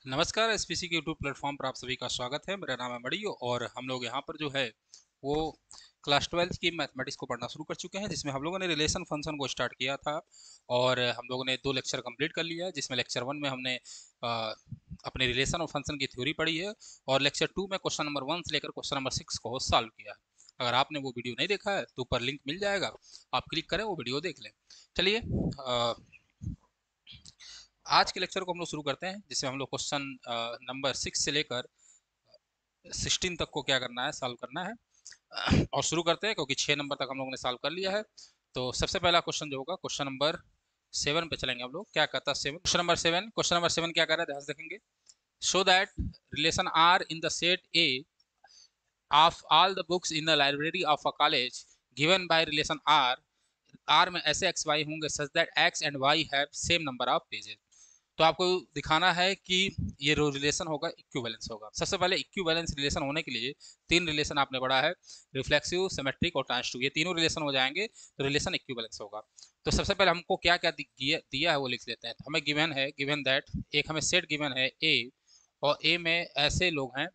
नमस्कार। एसपीसी के YouTube platform पर आप सभी का स्वागत है। मेरा नाम है मड़ी और हम लोग यहाँ पर जो है वो क्लास 12 की मैथमेटिक्स को पढ़ना शुरू कर चुके हैं, जिसमें हम लोगों ने रिलेशन फंक्शन को स्टार्ट किया था और हम लोगों ने 2 लेक्चर कंप्लीट कर लिया है, जिसमें लेक्चर 1 में हमने अपने रिलेशन और फंक्शन की थ्योरी पढ़ी है और लेक्चर 2 में क्वेश्चन नंबर 1 से लेकर क्वेश्चन नंबर 6 को सॉल्व किया है। अगर आपने वो वीडियो नहीं देखा है तो ऊपर लिंक मिल जाएगा, आप क्लिक करें वो वीडियो देख लें। चलिए आज के लेक्चर को हम लोग शुरू करते हैं, जिसमें हम लोग क्वेश्चन नंबर 6 से लेकर 16 तक को क्या करना है, सॉल्व करना है। और शुरू करते हैं क्योंकि 6 नंबर तक हम लोगों ने सॉल्व कर लिया है। तो सबसे पहला क्वेश्चन जो होगा क्वेश्चन नंबर 7 पे चलेंगे हम लोग। क्या कहता है 7? क्वेश्चन नंबर 7 क्या कह रहा है, ध्यान से देखेंगे। Show that relation R in the set A of all the books in the library of a college given by relation R. R में ऐसे एक्स वाई होंगे such that X and Y have same number of pages. तो आपको दिखाना है कि ये जो रिलेशन होगा इक्विवेलेंस होगा। सबसे पहले इक्विवेलेंस रिलेशन होने के लिए 3 रिलेशन आपने पढ़ा है, रिफ्लेक्सिव, सिमेट्रिक और ट्रांजिटिव। ये तीनों रिलेशन हो जाएंगे तो रिलेशन इक्विवेलेंस होगा। तो सबसे पहले हमको क्या क्या दिया है वो लिख लेते हैं। तो हमें गिवन है, गिवन दैट एक हमें सेट गिवन है ए, और ए में ऐसे लोग हैं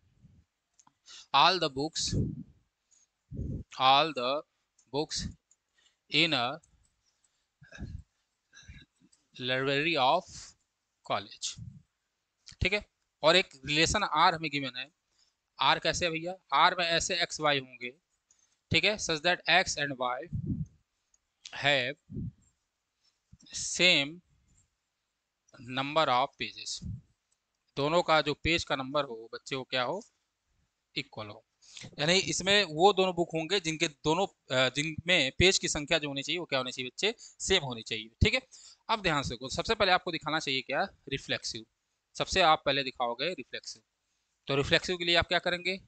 all the books, all the books in a library of college. ठीक है। और एक रिलेशन आर हमें गिवन है। आर कैसे है भैया? आर में ऐसे एक्स वाई होंगे, ठीक है, such that X and Y have same number of pages. दोनों का जो पेज का नंबर हो बच्चे को क्या हो, इक्वल हो। यानी इसमें वो दोनों बुक होंगे जिनके दोनों जिनमें पेज की संख्या जो होनी चाहिए वो क्या होनी चाहिए बच्चे, सेम होनी चाहिए। ठीक है। अब ध्यान से सबसे पहले आपको दिखाना चाहिए क्या, रिफ्लेक्सिव। सबसे आप पहले दिखाओगे रिफ्लेक्सिव। तो रिफ्लेक्सिव के लिए आप क्या करेंगे,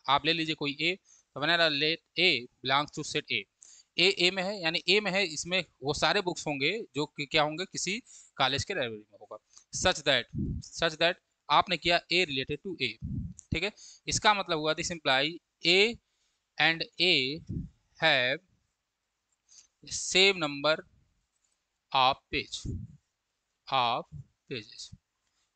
आप ले लीजिए कोई ए। तो मैंने let A belongs to set A. A में है, यानी ए में है, इसमें वो सारे बुक्स होंगे जो कि क्या होंगे, किसी कॉलेज के लाइब्रेरी में होगा। सच दैट आपने किया ए रिलेटेड टू ए। ठीक है। इसका मतलब हुआ this imply A and A have same number of pages.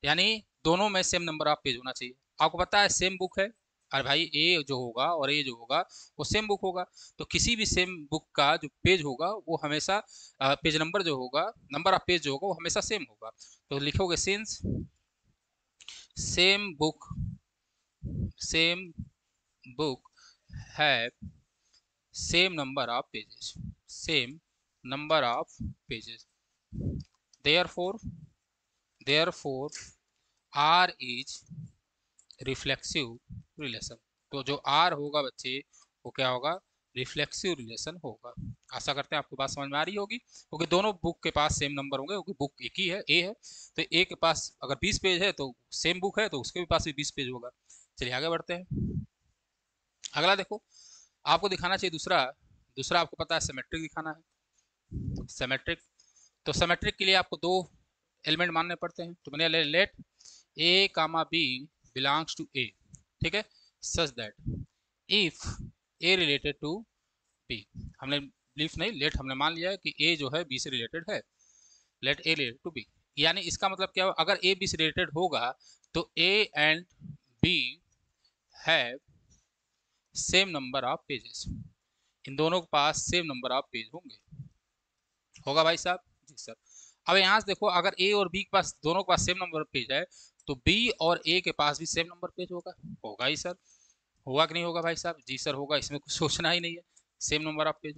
यानी दोनों में सेम नंबर ऑफ पेज होना चाहिए। आपको पता है सेम बुक है, अरे भाई ए जो होगा और ए जो होगा वो सेम बुक होगा। तो किसी भी सेम बुक का जो पेज होगा वो हमेशा पेज नंबर जो होगा, नंबर ऑफ पेज जो होगा वो हमेशा सेम होगा। तो लिखोगे since same book, same book have same number of pages, same number of pages, therefore therefore R is reflexive relation. तो जो आर होगा बच्चे वो क्या होगा, रिफ्लेक्सिव रिलेशन होगा। आशा करते हैं आपको बात समझ में आ रही होगी, क्योंकि दोनों बुक के पास सेम नंबर होंगे, क्योंकि बुक एक ही है, ए है। तो ए के पास अगर 20 पेज है तो सेम बुक है तो उसके भी पास भी 20 पेज होगा। चलिए आगे बढ़ते हैं। अगला देखो, आपको दिखाना चाहिए दूसरा। दूसरा आपको पता है सिमेट्रिक दिखाना है, सिमेट्रिक। तो सिमेट्रिक के लिए आपको 2 एलिमेंट मानने पड़ते हैं। तो मैंने let A comma B belongs to A. ठीक है। Such that if A related to B, हमने लीफ नहीं, लेट हमने मान लिया है कि ए जो है बी से रिलेटेड है। Let A related to B, यानी इसका मतलब क्या हो, अगर ए बी से रिलेटेड होगा तो A and B have same number of pages. इन दोनों के पास सेम नंबर ऑफ पेज होंगे। होगा भाई साहब? जी सर। अब यहाँ से देखो, अगर ए और बी के पास दोनों के पास सेम नंबर पेज है तो बी और ए के पास भी सेम नंबर पेज होगा। होगा ही सर। होगा कि नहीं होगा भाई साहब? जी सर होगा, इसमें कुछ सोचना ही नहीं है, सेम नंबर ऑफ पेज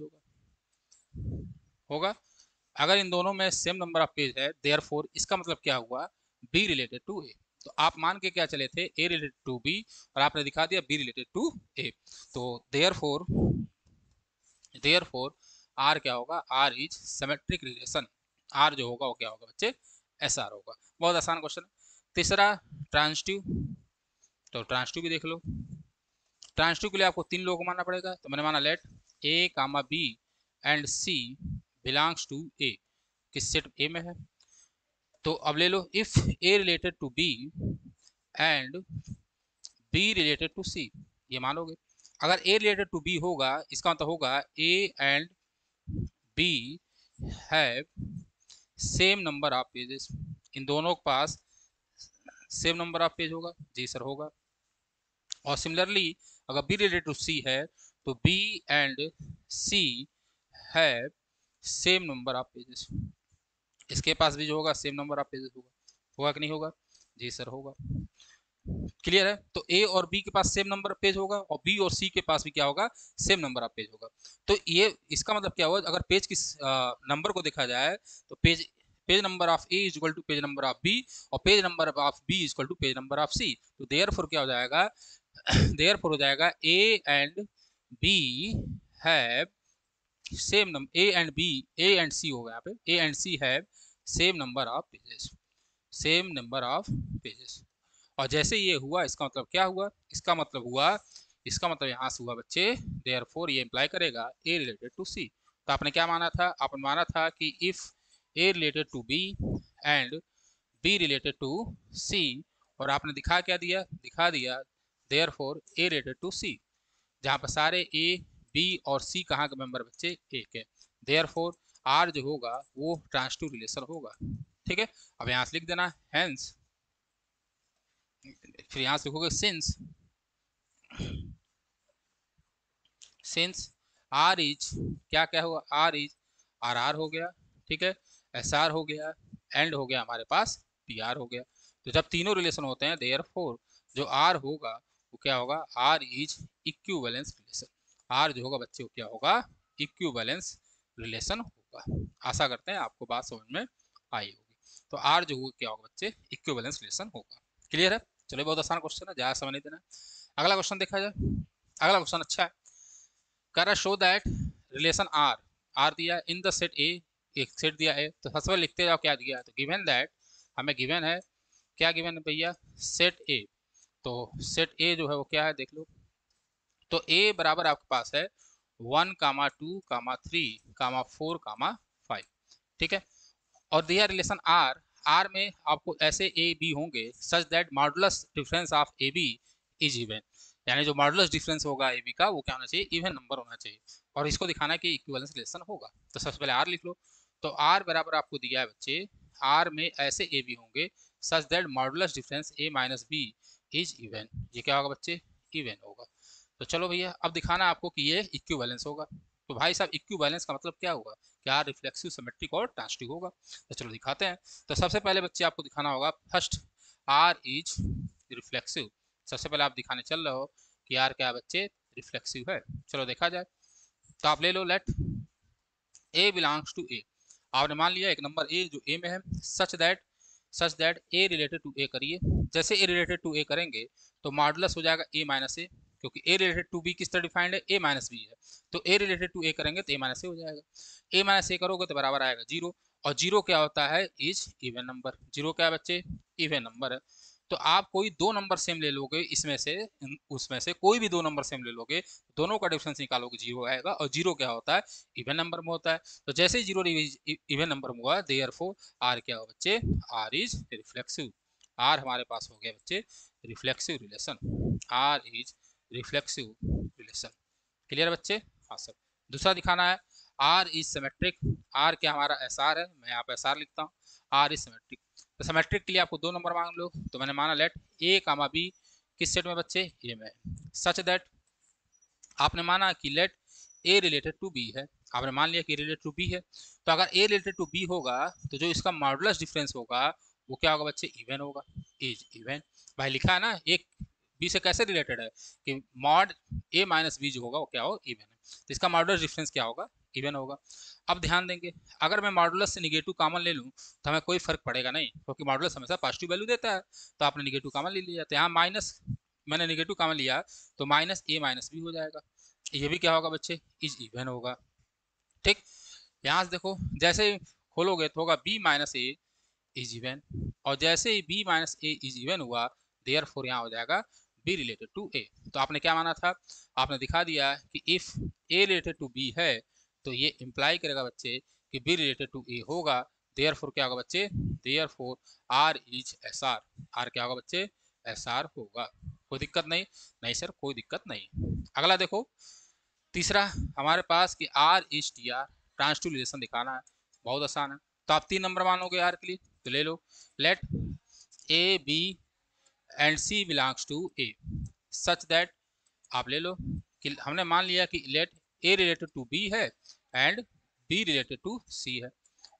होगा। अगर इन दोनों में सेम नंबर ऑफ पेज है देयरफॉर इसका मतलब क्या हुआ, बी रिलेटेड टू ए। तो आप मान के क्या चले थे, ए रिलेटेड टू बी, और आपने दिखा दिया बी रिलेटेड टू ए। तो देयरफॉर आर क्या होगा, R is symmetric relation. R जो होगा वो क्या होगा बच्चे, एस आर होगा। बहुत आसान क्वेश्चन है। तीसरा ट्रांजिटिव। तो ट्रांजिटिव भी देख लो। ट्रांजिटिव के लिए आपको 3 लोगों को मानना पड़ेगा। तो मैंने माना let A comma B and C belongs to A. किस सेट ए में है? तो अब ले लो if A related to B and B related to C, ये मानोगे। अगर ए रिलेटेड टू बी होगा इसका मतलब होगा A and B have same number of pages. इन दोनों के पास सेम नंबर ऑफ पेज होगा? जी सर होगा। और सिमिलरली अगर बी रिलेटेड टू सी है तो B and C have same number of pages. इसके पास भी जो होगा सेम नंबर ऑफ पेजेस होगा। होगा कि नहीं होगा? जी सर होगा। क्लियर है? तो ए और बी के पास सेम नंबर पेज होगा और बी और सी के पास भी क्या होगा? सेम नंबर ऑफ पेज होगा। तो ये इसका मतलब क्या हुआ? अगर पेज की नंबर को देखा जाए तो page page number of A is equal to page number of B और page number of B is equal to page number of C. तो देयरफॉर क्या हो जाएगा? देयरफॉर हो जाएगा A and B have same number, A and B, A and C होगा यहाँ पे, A and C have same number of pages, same number of pages. और जैसे ये हुआ इसका मतलब क्या हुआ? इसका मतलब यहाँ से हुआ बच्चे देयरफॉर ये इंप्लाई करेगा ए रिलेटेड टू सी। तो आपने क्या माना था? आपने माना था कि if A related to B and B related to C, और आपने दिखा क्या दिया? दिखा दिया therefore A related to C, जहाँ पर सारे ए बी और सी कहाँ के मेंबर बच्चे? एक है। देयरफॉर आर जो होगा वो ट्रांजिटिव रिलेशन होगा। ठीक है, अब यहाँ से लिख देना हेंस, फिर यहाँ से लिखोगे सिंस आर इज क्या क्या होगा? आर इज आर आर हो गया, ठीक है, एस आर हो गया, एंड हो गया हमारे पास पी आर हो गया। तो जब तीनों रिलेशन होते हैं देयरफॉर जो आर होगा वो क्या होगा? R is equivalence relation. R जो होगा बच्चे वो क्या होगा? इक्विवेलेंस रिलेशन होगा। आशा करते हैं आपको बात समझ में आई होगी। तो आर जो होगा क्या होगा बच्चे? इक्विवेलेंस रिलेशन होगा। क्लियर है? चलिए, बहुत आसान क्वेश्चन है, ज़्यादा समझ नहीं देना। अगला क्वेश्चन देखा जाए। अगला क्वेश्चन अच्छा है, कर show that relation R, R दिया इन द सेट ए, एक सेट दिया है। तो सबसे पहले लिखते जाओ क्या दिया है। तो गिवन दैट, हमें गिवन है, क्या गिवन है भैया? सेट ए। तो सेट ए जो है वो क्या है देख लो। तो ए बराबर आपके पास है 1, 2, 3, 4, 5। ठीक है, और दिया रिलेशन आर, आर में आपको ऐसे ए बी होंगे such that modulus difference of A B is even, यानी जो मॉडुलस डिफरेंस होगा ए बी का वो क्या होना चाहिए? इवन नंबर होना चाहिए। और इसको दिखाना है कि इक्विवेलेंस रिलेशन होगा। तो सबसे पहले आर लिख लो। तो आर बराबर आपको दिया है बच्चे, आर में ऐसे ए बी होंगे such that modulus difference A minus B is even. ये क्या होगा बच्चे? इवन होगा। तो चलो भैया, अब दिखाना आपको कि ये इक्विवेलेंस होगा। तो भाई साहब इक्विवेलेंस का मतलब क्या होगा? क्या रिफ्लेक्सिव, सिमेट्रिक और ट्रांजिटिव होगा। तो चलो दिखाते हैं। तो सबसे पहले बच्चे आपको दिखाना होगा फर्स्ट आर इज रिफ्लेक्सिव। सबसे पहले आप दिखाने चल रहे हो कि आर क्या बच्चे? रिफ्लेक्सिव है। चलो देखा जाए। तो आप ले लो लेट ए बिलोंग्स टू ए। आपने मान लिया एक नंबर ए जो ए में है such that A related to A करिए। जैसे ए रिलेटेड टू ए करेंगे तो मॉडुलस हो जाएगा ए माइनस ए, क्योंकि ए रिलेटेड टू बी किस तरह डिफाइंड है? ए माइनस बी है। तो ए रिलेटेड टू ए करेंगे तो ए माइनस ए हो जाएगा। ए माइनस ए करोगे तो बराबर आएगा जीरो। और जीरो क्या होता है? Is even number. जीरो क्या है बच्चे? इवन नंबर है। तो आप कोई दो नंबर सेम ले लोगे, इसमें से उसमें से कोई भी दो नंबर सेम ले लोगे, दोनों का डिफरेंस निकालोगे, जीरो आएगा। और जीरो क्या होता है? इवन नंबर में होता है। तो जैसे ही जीरो इवन नंबर में हुआ देयरफॉर आर क्या होगा बच्चे? R is reflexive. आर हमारे पास हो गया बच्चे reflexive relation. R is reflexive relation. Clear बच्चे? हाँ सर। दूसरा दिखाना है आर इज सिमेट्रिक। आर क्या हमारा? एस आर है। मैं यहाँ पे एस आर लिखता हूँ। R is symmetric. तो सिमेट्रिक के लिए आपको दो नंबर मांग लो। तो मैंने माना लेट ए कामा बी किस सेट में बच्चे? ए में। सच दैट आपने माना कि let A related to B है। आपने मान लिया कि रिलेटेड टू बी है। तो अगर ए रिलेटेड टू बी होगा तो जो इसका मॉडुलस डिफरेंस होगा वो क्या होगा बच्चे? इवन होगा। Is even. भाई लिखा है ना, एक बी से कैसे रिलेटेड है कि मॉड ए माइनस बी जो होगा वो क्या होगा? इवन है। तो इसका मॉडुलस डिफरेंस क्या होगा? इवन होगा। अब ध्यान देंगे, अगर मैं मॉडुलस से निगेटिव कॉमन ले लूँ तो हमें कोई फर्क पड़ेगा नहीं, क्योंकि मॉडुलस हमेशा पॉजिटिव वैल्यू देता है। तो आपने निगेटिव कॉमन ले लिया, तो यहाँ माइनस, मैंने निगेटिव कॉमन लिया तो माइनस ए माइनस बी हो जाएगा। ये भी क्या होगा बच्चे? इज इवन होगा। ठीक, यहाँ से देखो, जैसे ही खोलोगे तो होगा B minus A is even. और जैसे ही B minus A is even हुआ देयरफॉर यहाँ हो जाएगा बी रिलेटेड टू ए। तो आपने क्या माना था? आपने दिखा दिया कि if A related to B है तो ये इंप्लाई करेगा बच्चे कि बी रिलेटेड टू ए होगा। देयरफॉर क्या होगा बच्चे? Therefore R is S R. R क्या होगा बच्चे? एस आर होगा। कोई दिक्कत नहीं? नहीं सर कोई दिक्कत नहीं। अगला देखो, तीसरा हमारे पास कि R is T R, transitive relation दिखाना है। बहुत आसान है। तो आप तीन नंबर मानोगे आर के लिए, तो ले लो let A B and C belongs to A such that, आप ले लो कि हमने मान लिया कि let A related to B है and B related to C है,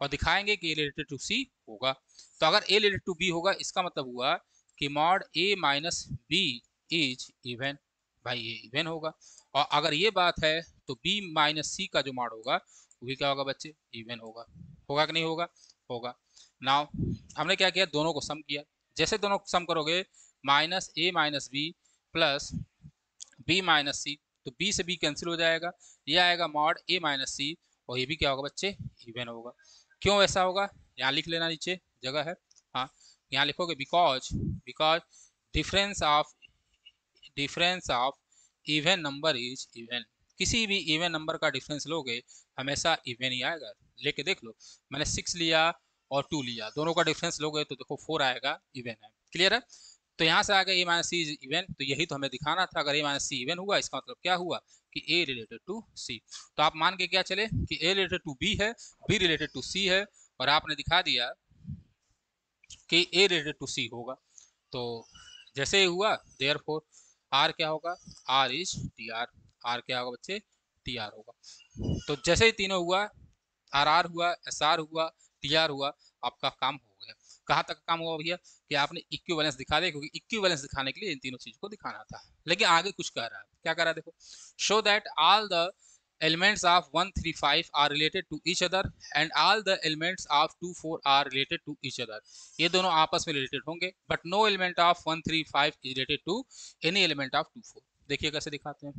और दिखाएंगे कि ए रिलेटेड टू सी होगा। तो अगर ए रिलेटेड टू बी होगा इसका मतलब हुआ कि mod A minus B is even, भाई ये इवन होगा। और अगर ये बात है तो बी माइनस सी का जो मॉड होगा वो भी क्या होगा बच्चे, इवन होगा। होगा कि नहीं होगा, होगा। नाउ हमने क्या किया, दोनों को सम किया। जैसे दोनों को सम करोगे minus A minus B plus B minus C, तो बी से बी कैंसिल हो जाएगा, ये आएगा मॉड ए माइनस सी, और ये भी क्या होगा बच्चे, इवन होगा। क्यों ऐसा होगा, यहाँ लिख लेना, नीचे जगह है, हाँ यहाँ लिखोगे because, because difference of even number is even. किसी भी इवन नंबर का डिफरेंस लोगे हमेशा इवन ही आएगा। लेके देख लो, मैंने 6 लिया और 2 लिया, दोनों का डिफरेंस लोगे तो देखो 4 आएगा, इवन है। क्लियर है। तो यहाँ से आ गया ए माइनस सी इज इवन, तो यही तो हमें दिखाना था। अगर ए माइनस सी इवन हुआ इसका मतलब क्या हुआ कि ए रिलेटेड टू सी। तो आप मान के क्या चले कि ए रिलेटेड टू बी है, बी रिलेटेड टू सी है, और आपने दिखा दिया कि ए रिलेटेड टू सी होगा। तो जैसे ही हुआ देयरफॉर आर क्या होगा, R is T R, R क्या होगा बच्चे, टी आर होगा। तो जैसे ही तीनों हुआ, आर आर हुआ, एस आर हुआ, टी आर हुआ, आपका काम हो गया। कहाँ तक काम हुआ भैया कि आपने इक्विवेलेंस दिखा दिया, क्योंकि इक्विवेलेंस दिखाने के लिए इन तीनों चीज को दिखाना था। लेकिन आगे कुछ कह रहा है, क्या कह रहा है देखो, show that all the elements of 135 are related to each other and all the elements of 24 are related to each other। ये दोनों आपस में रिलेटेड होंगे, but no element of 135 is related to any element of 24। देखिए कैसे दिखाते हैं।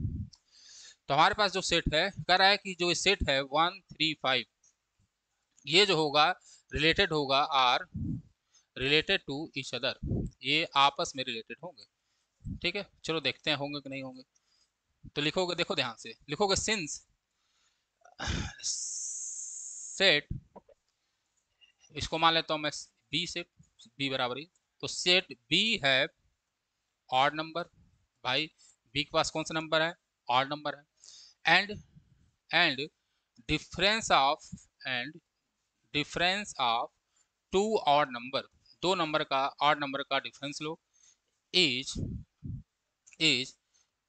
तो हमारे पास जो सेट है, कह रहा है कि जो सेट है 135, ये जो होगा रिलेटेड होगा are related to each other, ये आपस में रिलेटेड होंगे। ठीक है, चलो देखते हैं होंगे कि नहीं होंगे। तो लिखोगे, देखो ध्यान से लिखोगे, सिंस सेट, इसको मान लेता हूं मैं बी सेट, बी बराबर ही, तो सेट बी है ऑड नंबर, भाई बी के पास कौन सा नंबर है, ऑड नंबर है, and difference of and difference of two odd number, दो नंबर का, ऑड नंबर का डिफरेंस लो, इज इज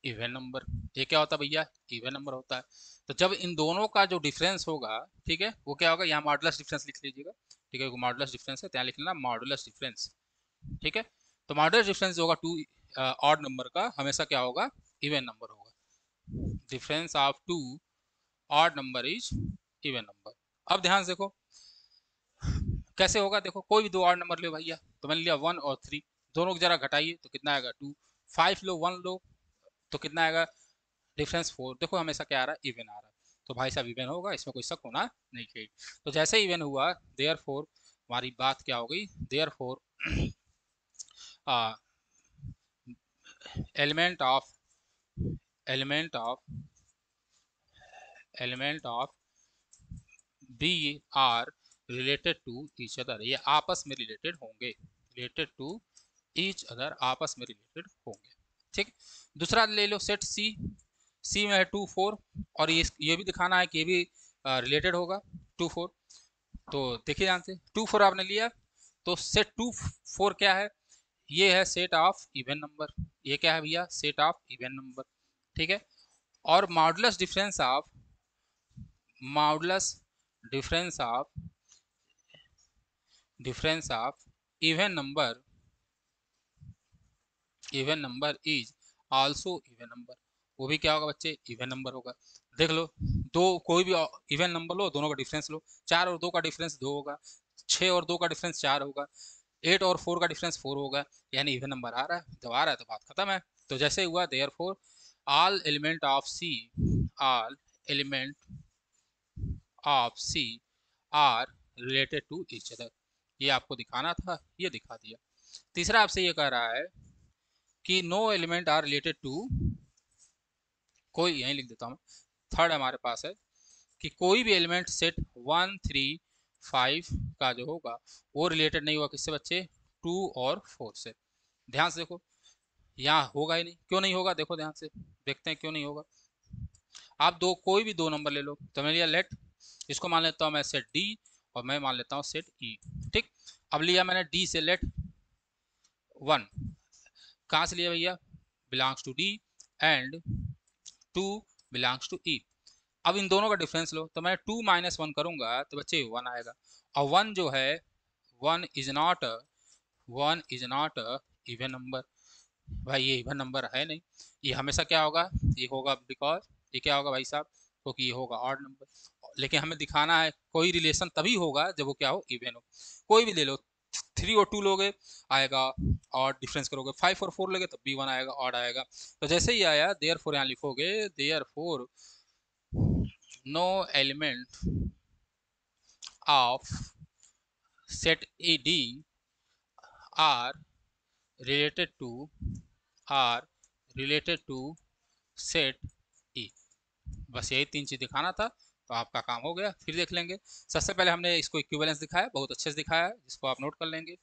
इवन नंबर। ये क्या होता है भैया, इवन नंबर होता है। तो जब इन दोनों का जो डिफरेंस होगा, ठीक है, वो क्या होगा, यहाँ मॉडुलस डिफरेंस लिख लीजिएगा। ठीक है, मॉडुलस डिफरेंस है तो यहाँ लिख लेना मॉडुलस डिफरेंस। ठीक है, तो मॉडुलस डिफरेंस जो होगा टू ऑड नंबर का हमेशा क्या होगा, इवन नंबर होगा। Difference of two odd number is even number. अब ध्यान से देखो कैसे होगा, देखो कोई भी दो ऑड नंबर लो भैया, तो मैंने लिया 1 और 3, दोनों को जरा घटाइए तो कितना आएगा 2, 5 लो 1 लो तो कितना आएगा, डिफरेंस 4। देखो हमेशा क्या आ रहा है, इवन आ रहा है, तो भाई साहब इवन होगा, इसमें कोई शक होना नहीं चाहिए। तो जैसे इवन हुआ देयरफॉर हमारी बात क्या हो गई, therefore element of element of element of B are related to each other, ये आपस में रिलेटेड होंगे, रिलेटेड टू ईच अदर, आपस में रिलेटेड होंगे। ठीक, दूसरा ले लो सेट सी, सी में है 2 4, और ये भी दिखाना है कि ये भी रिलेटेड होगा 2 4। तो देखिए ध्यान से 2 4 आपने लिया, तो सेट 2 4 क्या है, ये है सेट ऑफ इवन नंबर, ये क्या है भैया, सेट ऑफ इवन नंबर। ठीक है, और modulus difference of even number is also even number, वो भी क्या होगा बच्चे, इवन नंबर होगा। देख लो, दो कोई भी इवन नंबर लो, दोनों का डिफरेंस लो, 4 और 2 का डिफरेंस 2 होगा, 6 और 2 का डिफरेंस 4 होगा, 8 और 4 का डिफरेंस 4 होगा, यानी इवन नंबर आ रहा है। जब आ रहा है तो बात खत्म है। तो जैसे हुआ therefore all element of C, all element of C are related to each other, ये आपको दिखाना था, ये दिखा दिया। तीसरा आपसे ये कह रहा है कि no element are related to, कोई यहीं लिख देता हूँ, थर्ड हमारे पास है कि कोई भी एलिमेंट सेट 1 3 5 का जो होगा वो रिलेटेड नहीं होगा किससे बच्चे, 2 और 4 से। ध्यान से देखो, यहाँ होगा ही नहीं, क्यों नहीं होगा, देखो ध्यान से देखते हैं क्यों नहीं होगा। आप दो कोई भी दो नंबर ले लो, तो मैं लिया लेट, इसको मान लेता हूँ मैं सेट डी, और मैं मान लेता हूँ सेट ई। ठीक, अब लिया मैंने डी से लेट 1, कहाँ से लिया भैया, belongs to D and 2 belongs to E. अब इन दोनों का डिफरेंस लो, तो मैं 2 माइनस 1 करूंगा तो बच्चे 1 आएगा, और 1 जो है 1 is not 1 is not even number. भाई ये इवन नंबर है नहीं, ये हमेशा क्या होगा, ये होगा बिकॉज ये क्या होगा भाई साहब, क्योंकि ये होगा ऑड नंबर। लेकिन हमें दिखाना है कोई रिलेशन तभी होगा जब वो क्या हो, इवन हो। कोई भी ले लो, 3 और 2 लोगे आएगा, और डिफरेंस करोगे 5 और 4 लोगे तब भी 1 आएगा, ऑड आएगा। तो जैसे ही आया देयर फोर यहाँ लिखोगे, therefore no element of set A D are related to are related to set E. बस यही 3 चीज दिखाना था, तो आपका काम हो गया। फिर देख लेंगे, सबसे पहले हमने इसको इक्विवेलेंस दिखाया, बहुत अच्छे से दिखाया है, जिसको आप नोट कर लेंगे।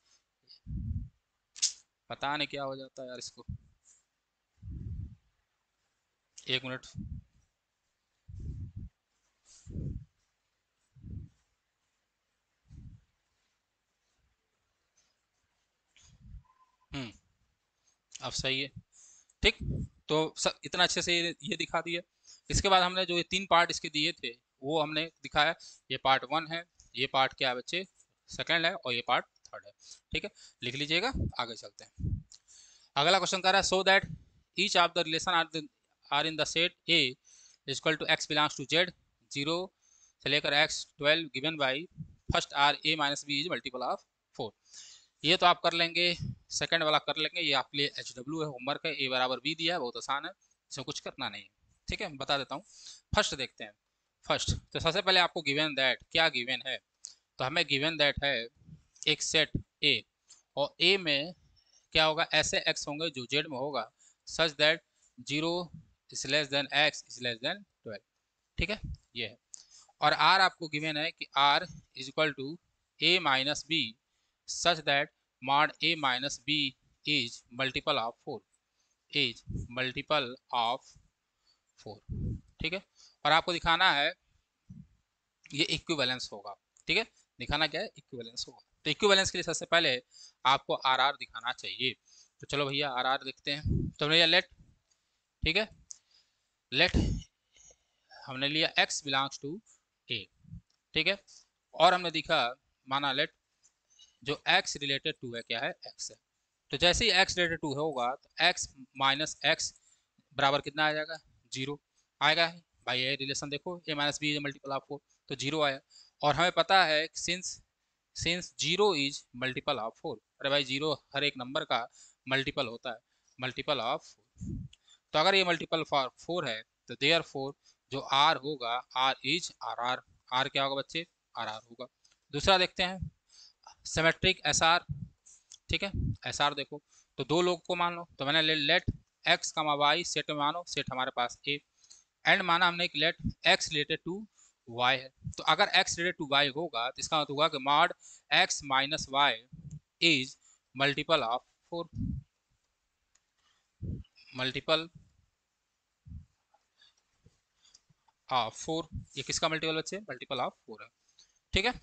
पता नहीं क्या हो जाता है यार इसको, 1 मिनट। हम्म, अब सही है, ठीक। तो इतना अच्छे से ये दिखा दिया। इसके बाद हमने जो ये 3 पार्ट इसके दिए थे वो हमने दिखाया। ये पार्ट 1 है, ये पार्ट क्या है बच्चे, सेकंड है, और ये पार्ट थर्ड है। ठीक है, लिख लीजिएगा, आगे चलते हैं। अगला क्वेश्चन कह रहा है, so that each of the relation R in the set A equal to X belongs to Z 0 से लेकर X 12 given by first R A minus B is multiple of 4। ये तो आप कर लेंगे, सेकंड वाला कर लेंगे, ये आपके लिए HW है, होमवर्क है, ए बराबर बी दिया है, बहुत आसान है, इसमें कुछ करना नहीं है। ठीक है, बता देता हूँ। फर्स्ट देखते हैं। फर्स्ट तो सबसे पहले आपको गिवन दैट, क्या गिवन है, तो हमें गिवन दैट है एक सेट ए, और ए में क्या होगा, ऐसे एक्स होंगे जो जेड में होगा, such that 0 is less than x is less than 12। ठीक है, ये है। और आर आपको गिवन है कि R is equal to A minus B such that mod a minus b is multiple of 4, is multiple of 4। ठीक है, और आपको दिखाना है ये इक्विवेलेंस होगा। ठीक है, दिखाना क्या है, इक्विवेलेंस होगा। तो इक्विवेलेंस के लिए सबसे पहले आपको आर आर दिखाना चाहिए। तो चलो भैया आर आर देखते हैं। तो भैया लेट, ठीक है, लेट हमने लिया x बिलोंग्स टू a। ठीक है, और हमने दिखा, माना लेट जो x रिलेटेड टू है क्या है, x है। तो जैसे ही x रिलेटेड टू होगा तो x माइनस एक्स बराबर कितना आ जाएगा, 0 आएगा। भाई ये रिलेशन देखो, a minus be multiple of 4, तो 0 आया। और हमें पता है since since 0 is multiple of 4, अरे भाई 0 हर एक नंबर का मल्टीपल होता है, मल्टीपल ऑफ 4। तो अगर ये मल्टीपल फॉर 4 है तो देयर 4 जो r होगा, r is R R. r क्या होगा बच्चे, आर आर होगा। दूसरा देखते हैं, सिमेट्रिक एस आर। ठीक है, एस आर देखो, तो 2 लोग को मान लो, तो मैंने लेट एक्स कमा वाई सेट में मानो, सेट हमारे पास ए, एंड माना हमने कि let X related to Y है। तो अगर एक्स रिलेटेड टू वाई होगा तो इसका मतलब होगा कि mod x minus Y is multiple of 4, multiple of 4। ये किसका मल्टीपल बच्चे, मल्टीपल ऑफ 4 है। ठीक है,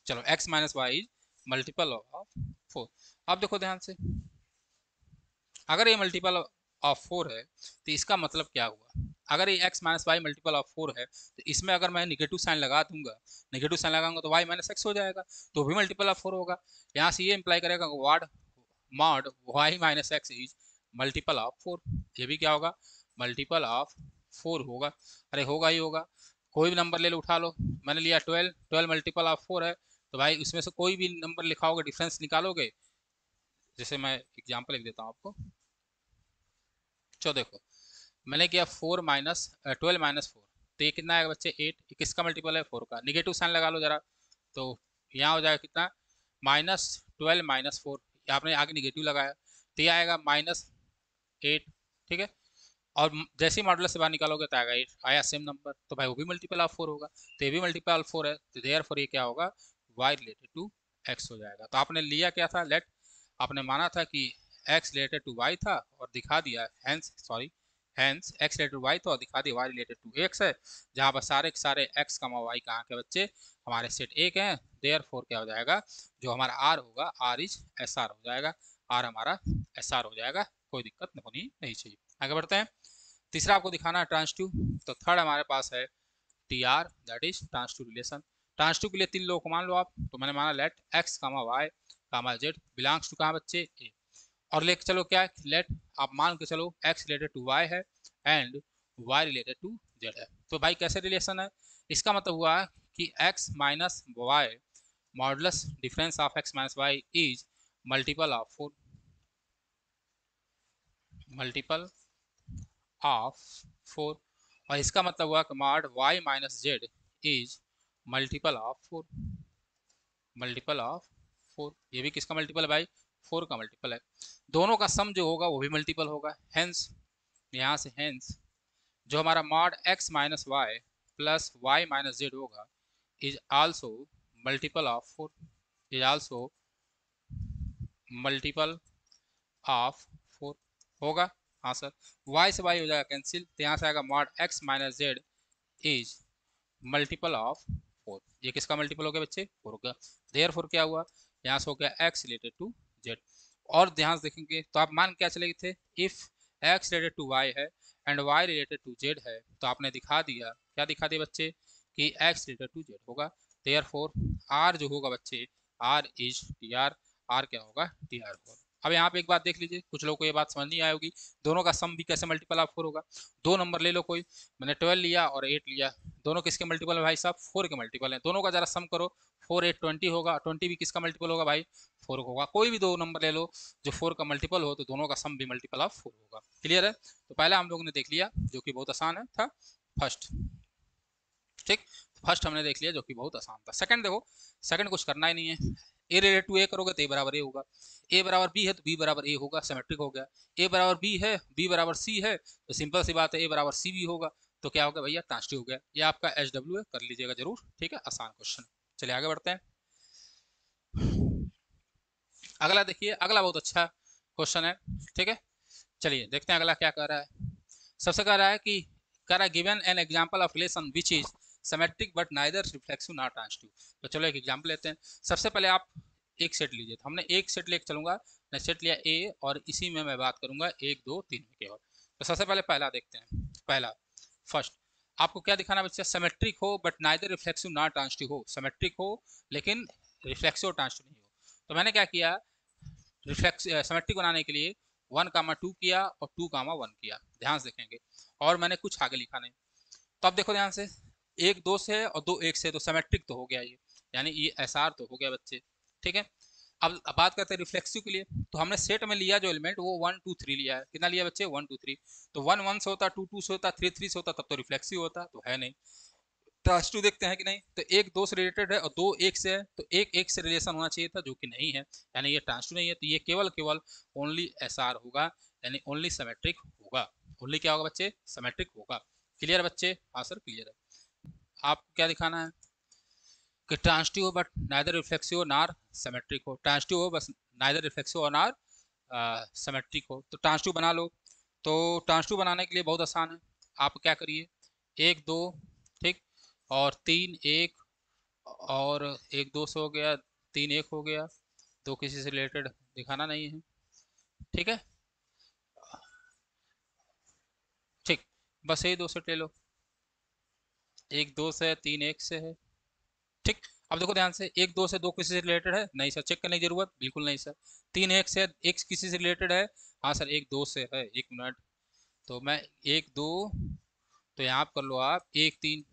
चलो X minus Y is multiple of 4। अब देखो ध्यान से, अगर ये मल्टीपल ऑफ 4 है तो इसका मतलब क्या हुआ, अगर ये x minus Y multiple of 4 है तो इसमें अगर मैं निगेटिव साइन लगा दूंगा, निगेटिव साइन लगाऊंगा तो y माइनस एक्स हो जाएगा, तो भी मल्टीपल ऑफ 4 होगा। यहाँ से ये इंप्लाई करेगा वाड mod y minus x is multiple of 4, ये भी क्या होगा, मल्टीपल ऑफ 4 होगा। अरे होगा ही होगा, कोई भी नंबर ले लो, उठा लो, मैंने लिया 12, 12 मल्टीपल ऑफ 4 है, तो भाई उसमें से कोई भी नंबर लिखाओगे, डिफरेंस निकालोगे। जैसे मैं एग्जाम्पल लिख देता हूँ आपको, चलो देखो, मैंने किया 4 माइनस 12 माइनस 4, तो ये कितना आएगा बच्चे, 8। ये किसका मल्टीपल है, 4 का। निगेटिव साइन लगा लो जरा, तो यहाँ हो जाएगा कितना, माइनस 12 माइनस 4, आपने आगे निगेटिव लगाया तो ये आएगा -8। ठीक है, और जैसे ही मॉडुलस से बाहर निकालोगे तो आएगा 8, आया सेम नंबर, तो भाई वो भी मल्टीपल ऑफ 4 होगा, तो ये भी मल्टीपल ऑफ 4 है, तो देयरफॉर ये क्या होगा, y रिलेटेड टू x हो जाएगा। तो आपने लिया क्या था, लेट, आपने माना था कि x रिलेटेड टू y था और दिखा दिया, hence x related to y था और दिखा दिया y रिलेटेड टू x है, जहाँ पर सारे के सारे x कमा y कहाँ के बच्चे, हमारे सेट एक हैं। देयरफॉर क्या हो जाएगा, जो हमारा r होगा, r इज एस आर हो जाएगा, r हमारा एस आर हो जाएगा, कोई दिक्कत होनी नहीं चाहिए। आगे बढ़ते हैं। तीसरा आपको दिखाना है ट्रांसटिव। तो थर्ड हमारे पास है T R, that is transitive relation. Transitive के लिए तीन लोगों को मान लो आप। तो मैंने माना let X comma Y comma Z belongs to कहाँ बच्चे ए, और लेके चलो क्या लेट आप मान के चलो एक्स रिलेटेड टू वाई है and Y related to Z है। तो भाई कैसे रिलेशन है, इसका मतलब हुआ कि X minus Y modulus difference of X minus Y is multiple of four, multiple of four, और इसका मतलब हुआ कि mod Y minus Z is multiple of four, multiple of four. ये भी किसका मल्टीपल है भाई, फोर का मल्टीपल है। दोनों का सम जो होगा वो भी मल्टीपल होगा, हेंस यहाँ से हेंस जो हमारा mod x minus y plus y minus z होगा is also multiple of four, is also multiple of four होगा। हाँ सर, y से y हो जाएगा कैंसिल, तो यहाँ से आएगा mod x minus Z is multiple of four. ये किसका मल्टीपल हो गया बच्चे, फोर का। देयरफॉर क्या हुआ, यहाँ से हो गया x रिलेटेड टू z। और ध्यान से देखेंगे तो आप मान क्या चले गए थे, if x related to y है and y related to z है, तो आपने दिखा दिया, क्या दिखा दिया बच्चे, कि x रिलेटेड टू z होगा। देयरफॉर r जो होगा बच्चे, r is T are, r क्या होगा, टी आर होगा। अब यहाँ पे एक बात देख लीजिए, कुछ लोगों को ये बात समझ नहीं आई होगी, दोनों का सम भी कैसे मल्टीपल ऑफ फोर होगा। दो नंबर ले लो कोई, मैंने 12 लिया और 8 लिया, दोनों किसके मल्टीपल है भाई साहब, फोर के मल्टीपल है। दोनों का जरा सम करो, 4 8 20 होगा, 20 भी किसका मल्टीपल होगा भाई, फोर होगा। कोई भी दो नंबर ले लो जो फोर का मल्टीपल हो, तो दोनों का सम भी मल्टीपल ऑफ फोर होगा। क्लियर है, तो पहला हम लोगों ने देख लिया जो कि बहुत आसान है था, फर्स्ट। ठीक, फर्स्ट हमने देख लिया जो कि बहुत आसान था। सेकंड देखो, सेकंड कुछ करना ही नहीं है, ए रिलेटेड टू ए करोगे तो ए बराबर ए होगा, ए बराबर बी है तो बी बराबर ए होगा, सिमेट्रिक हो गया। ए बराबर बी है, बी बराबर सी है, तो सिंपल सी बात है ए बराबर सी भी होगा, तो क्या होगा भैया, ट्रांसटिव हो गया। ये आपका एच डब्ल्यू है, कर लीजिएगा जरूर, ठीक है, आसान क्वेश्चन। चलिए आगे बढ़ते हैं। अगला देखिए, अगला बहुत अच्छा क्वेश्चन है, ठीक है। चलिए देखते हैं अगला क्या कह रहा है। सबसे कह रहा है कि कह रहा है given an example of relation which is symmetric but neither reflexive not transitive. तो चलो एक एग्जांपल लेते हैं। सबसे पहले आप एक सेट लीजिए, तो हमने एक सेट लेके चलूंगा, मैं सेट लिया ए और इसी में मैं बात करूंगा 1 2 3 में केवल। तो सबसे पहले पहला देखते हैं, पहला फर्स्ट आपको क्या दिखाना बच्चा, सिमेट्रिक हो but neither reflexive not transitive हो, सिमेट्रिक हो लेकिन रिफ्लेक्सिव और ट्रांसटिव नहीं हो। तो मैंने क्या किया, रिफ्लेक्स सिमेट्रिक बनाने के लिए 1, 2 किया और 2, 1 किया, ध्यान से देखेंगे, और मैंने कुछ आगे लिखा नहीं। तो अब देखो ध्यान से, 1 2 से और 2 1 से, तो सिमेट्रिक तो हो गया ये, यानी ये एस आर तो हो गया बच्चे, ठीक है। अब बात करते हैं रिफ्लेक्सिव के लिए, तो हमने सेट में लिया जो एलिमेंट वो 1 2 3 लिया है, कितना लिया बच्चे, 1 2 3। तो 1 1 से होता, 2 2 से होता, 3 3 से होता, तब तो रिफ्लेक्सिव होता, तो है नहीं। ट्रांसटिव देखते हैं कि नहीं, तो 1 2 से रिलेटेड है और 2 1 से है, तो 1 1 से रिलेशन होना चाहिए था, जो कि नहीं है, यानी ये ट्रांसटिव नहीं है। तो ये केवल केवल ओनली एस आर होगा, यानी ओनली सिमेट्रिक होगा। ओनली क्या होगा बच्चे, सिमेट्रिक होगा। क्लियर है बच्चे, हाँ सर क्लियर है। आपको क्या दिखाना है कि ट्रांसटिव हो बट नाइदर रिफ्लेक्सिव हो नार सिमेट्रिक हो, ट्रांसटिव हो बस नाइदर रिफ्लेक्सिव और नार सिमेट्रिक हो। तो ट्रांसटिव बना लो। तो ट्रांसटिव बनाने के लिए बहुत आसान है, आप क्या करिए, 1 2, ठीक, और 3 1, और 1 2 से हो गया, 3 1 हो गया, दो किसी से रिलेटेड दिखाना नहीं है, ठीक है, ठीक, बस यही दो सेट ले लो, 1 2 से 3 1 से है, ठीक। अब देखो ध्यान से, 1 2 से दो किसी से रिलेटेड है, नहीं सर, चेक करने की जरूरत बिल्कुल नहीं सर। 3 1 से एक किसी से रिलेटेड है, हाँ सर, 1 2 से है, 1 मिनट, तो मैं 1 2, तो यहाँ कर लो आप 1 3,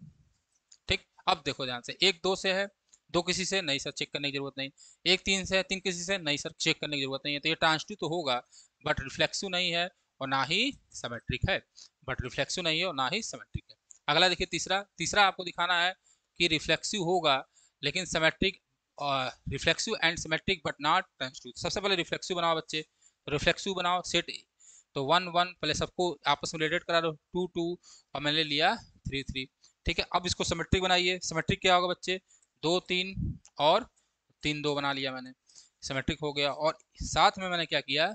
ठीक। अब देखो ध्यान से, 1 2 से है, दो किसी से, नहीं सर, चेक करने की जरूरत नहीं। 1 3 से है, 3 किसी से, नहीं सर, चेक करने की जरूरत नहीं है। तो ये ट्रांसटिव तो होगा बट रिफ्लेक्सिव नहीं है और ना ही सिमेट्रिक है, बट रिफ्लेक्सिव नहीं है और ना ही सिमेट्रिक है। अगला देखिए, तीसरा, तीसरा आपको दिखाना है कि रिफ्लेक्सिव होगा लेकिन symmetric, reflexive and symmetric but not transitive. सबसे पहले रिफ्लेक्सिव बनाओ बच्चे, रिफ्लेक्सिव बनाओ सेट, तो 1 1 पहले सबको आपस में रिलेटेड करा दो, 2 2, और मैंने लिया 3 3, ठीक है। अब इसको सिमेट्रिक बनाइए, सिमेट्रिक क्या होगा बच्चे, 2 3 और 3 2 बना लिया मैंने, सिमेट्रिक हो गया। और साथ में मैंने क्या किया,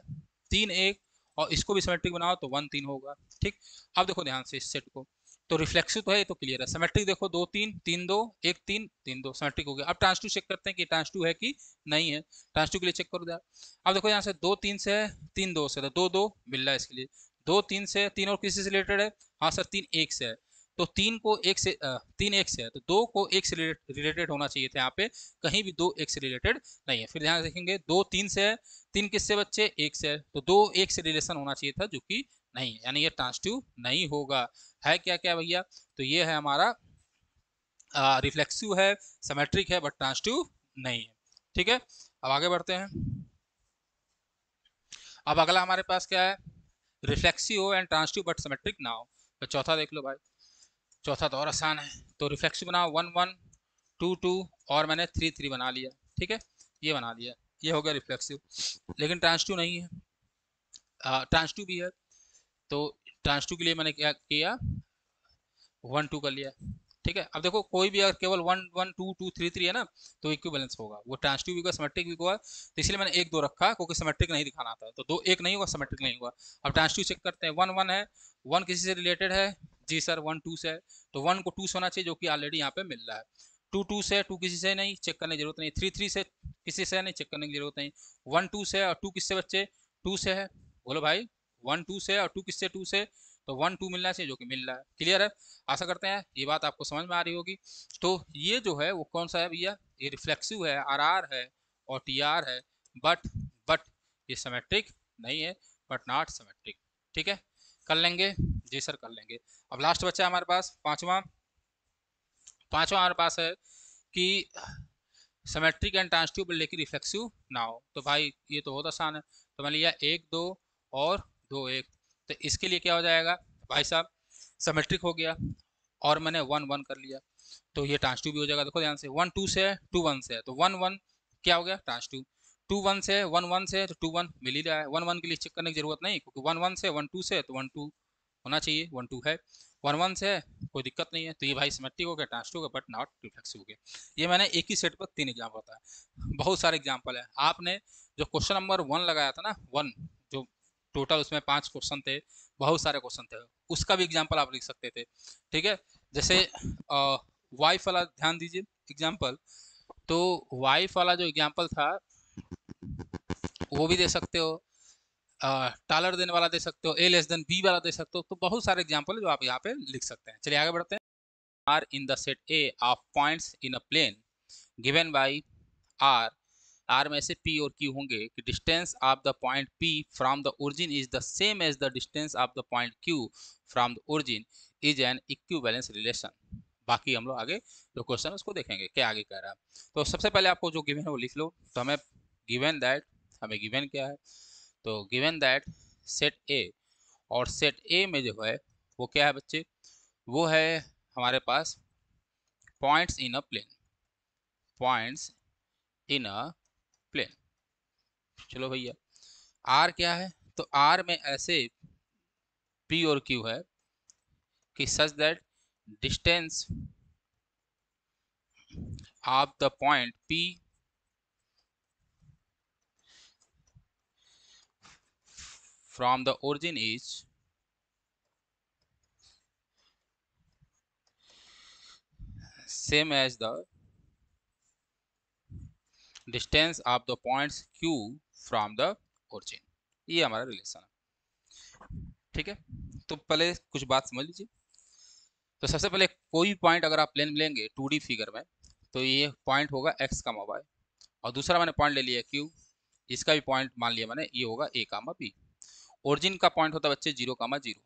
3 1, और इसको भी सिमेट्रिक बनाओ तो 1 3 होगा, ठीक। अब देखो ध्यान से इस सेट को, तो रिफ्लेक्सिव तो है, तो क्लियर है। सिमेट्रिक देखो 2 3 3 2 1 3 3 2 सिमेट्रिक हो गया। अब ट्रांस टू चेक करते हैं कि ट्रांस टू है कि नहीं है। ट्रांस टू के लिए चेक करो यार। अब देखो यहाँ से 2 3 से है, 3 2 से, तो 2 2 मिल रहा है इसके लिए। 2 3 से, 3 और किसी से रिलेटेड है? हाँ सर 3 1 से है। तो 3 को 1 से 3 1 से है, तो 2 को 1 से रिलेटेड होना चाहिए था यहाँ पे, कहीं भी 2 1 से रिलेटेड नहीं है। फिर ध्यान देखेंगे 2 3 से है, 3 किससे बच्चे? 1 से है, तो 2 1 से रिलेशन होना चाहिए था, जो कि नहीं है, यानी ये ट्रांसटिव नहीं होगा। है क्या क्या भैया? तो ये है हमारा रिफ्लेक्सिव है, सिमेट्रिक है, बट ट्रांसटिव नहीं है। ठीक है, अब आगे बढ़ते हैं। अब अगला हमारे पास क्या है? रिफ्लेक्सिव हो एंड ट्रांसटिव बट सिमेट्रिक ना हो। तो चौथा देख लो भाई, चौथा तो और आसान है। तो रिफ्लेक्सिव बनाओ 1 1 2 2 और मैंने 3 3 बना लिया। ठीक है, ये बना लिया, ये हो गया रिफ्लेक्सिव। लेकिन ट्रांसटिव नहीं है, ट्रांसटिव भी है। तो ट्रांसटिव के लिए मैंने क्या किया? 1 2 कर लिया। ठीक है, अब देखो कोई भी अगर केवल 1 1 2 2 3 3 है ना, तो इक्विवेलेंस होगा, वो ट्रांसटिव भी होगा, सिमेट्रिक भी होगा। तो इसलिए मैंने 1 2 रखा, क्योंकि सिमेट्रिक नहीं दिखाना था। तो 2 1 नहीं होगा, सिमेट्रिक नहीं होगा। अब ट्रांसटिव चेक करते हैं। 1 1 है, 1 किसी से रिलेटेड है? जी सर 1 2 से है, तो 1 को 2 से होना चाहिए, जो कि ऑलरेडी यहाँ पे मिल रहा है। 2 2 से, 2 किसी से नहीं, चेक करने की जरूरत नहीं। 3 3 से किसी से नहीं, चेक करने की जरूरत नहीं। 1 2 से, और 2 किससे बच्चे? 2 से है। बोलो भाई, 1 2 से और 2 किससे? 2 से, तो 1 2 मिलना चाहिए, जो कि मिल रहा है। क्लियर है? आशा करते हैं ये बात आपको समझ में आ रही होगी। तो ये जो है वो कौन सा है भैया? ये रिफ्लेक्सिव है, आर आर है और टी आर है, बट बट ये सिमेट्रिक नहीं है, बट नॉट सिमेट्रिक। ठीक है, कर लेंगे? जी सर कर लेंगे। अब लास्ट बच्चा हमारे पास पांचवा। पांचवा हमारे पास है कि सिमेट्रिक एंड ट्रांसटिव लेकिन रिफ्लेक्सिव ना हो। तो भाई ये तो बहुत आसान है। तो मैंने लिया 1 2 और 2 1। तो इसके लिए क्या हो जाएगा भाई साहब? सिमेट्रिक हो गया, और मैंने 1 1 कर लिया, तो ये ट्रांसटिव भी हो जाएगा। देखो ध्यान से, 1 2 से है, 2 1 से है, तो 1 1 क्या हो गया? ट्रांसटिव। 2 1 से है, 1 1 से है, तो 2 1 मिल ही रहा है। 1 1 के लिए चेक करने की जरूरत नहीं, क्योंकि 1 1 से 1 2 से है, तो 1 2 होना चाहिए, 1 2 है। 1 1 से है, कोई दिक्कत नहीं है। तो ये भाई सिमेट्रिक हो गया, ट्रांसटिव हो गया, बट नॉट रिफ्लेक्सिव हो गया। ये मैंने एक ही सेट पर 3 एग्जाम्पल बताया, बहुत सारे एग्जाम्पल है। आपने जो क्वेश्चन नंबर 1 लगाया था ना, 1, जो टोटल उसमें 5 क्वेश्चन थे, बहुत सारे क्वेश्चन थे, उसका भी एग्जाम्पल आप लिख सकते थे। ठीक है, जैसे वाइफ वाला ध्यान दीजिए एग्जाम्पल। तो वाइफ वाला जो एग्जाम्पल था वो भी दे सकते हो, टालर देने वाला दे सकते हो, ए लेस देन बी वाला दे सकते हो। तो बहुत सारे एग्जाम्पल है जो आप यहाँ पे लिख सकते हैं। चलिए आगे बढ़ते हैं। R in the set A of points in a plane given by R. R में से पी और क्यू होंगे कि distance of the point P from the origin is the same as the distance of the point Q from the origin is an equivalence relation. बाकी हम लोग आगे जो क्वेश्चन है उसको देखेंगे क्या आगे कह रहा है। तो सबसे पहले आपको जो गिवन है वो लिख लो। तो हमें गिवन दैट, हमें गिवन क्या है? तो गिवन दैट सेट ए, और सेट ए में जो है वो क्या है बच्चे? वो है हमारे पास points in a plane, points in a plane. चलो भैया, आर क्या है? तो आर में ऐसे पी और क्यू है कि such that distance of the point P from the origin is same as the distance of the points Q from the origin. ये हमारा रिलेशन है। ठीक है, तो पहले कुछ बात समझ लीजिए। तो सबसे पहले कोई पॉइंट अगर आप प्लेन में लेंगे 2D फिगर में, तो ये पॉइंट होगा x कामा y, और दूसरा मैंने पॉइंट ले लिया q, इसका भी पॉइंट मान लिया मैंने, ये होगा a कामा b। ओरिजिन का पॉइंट होता है बच्चे 0 कामा 0।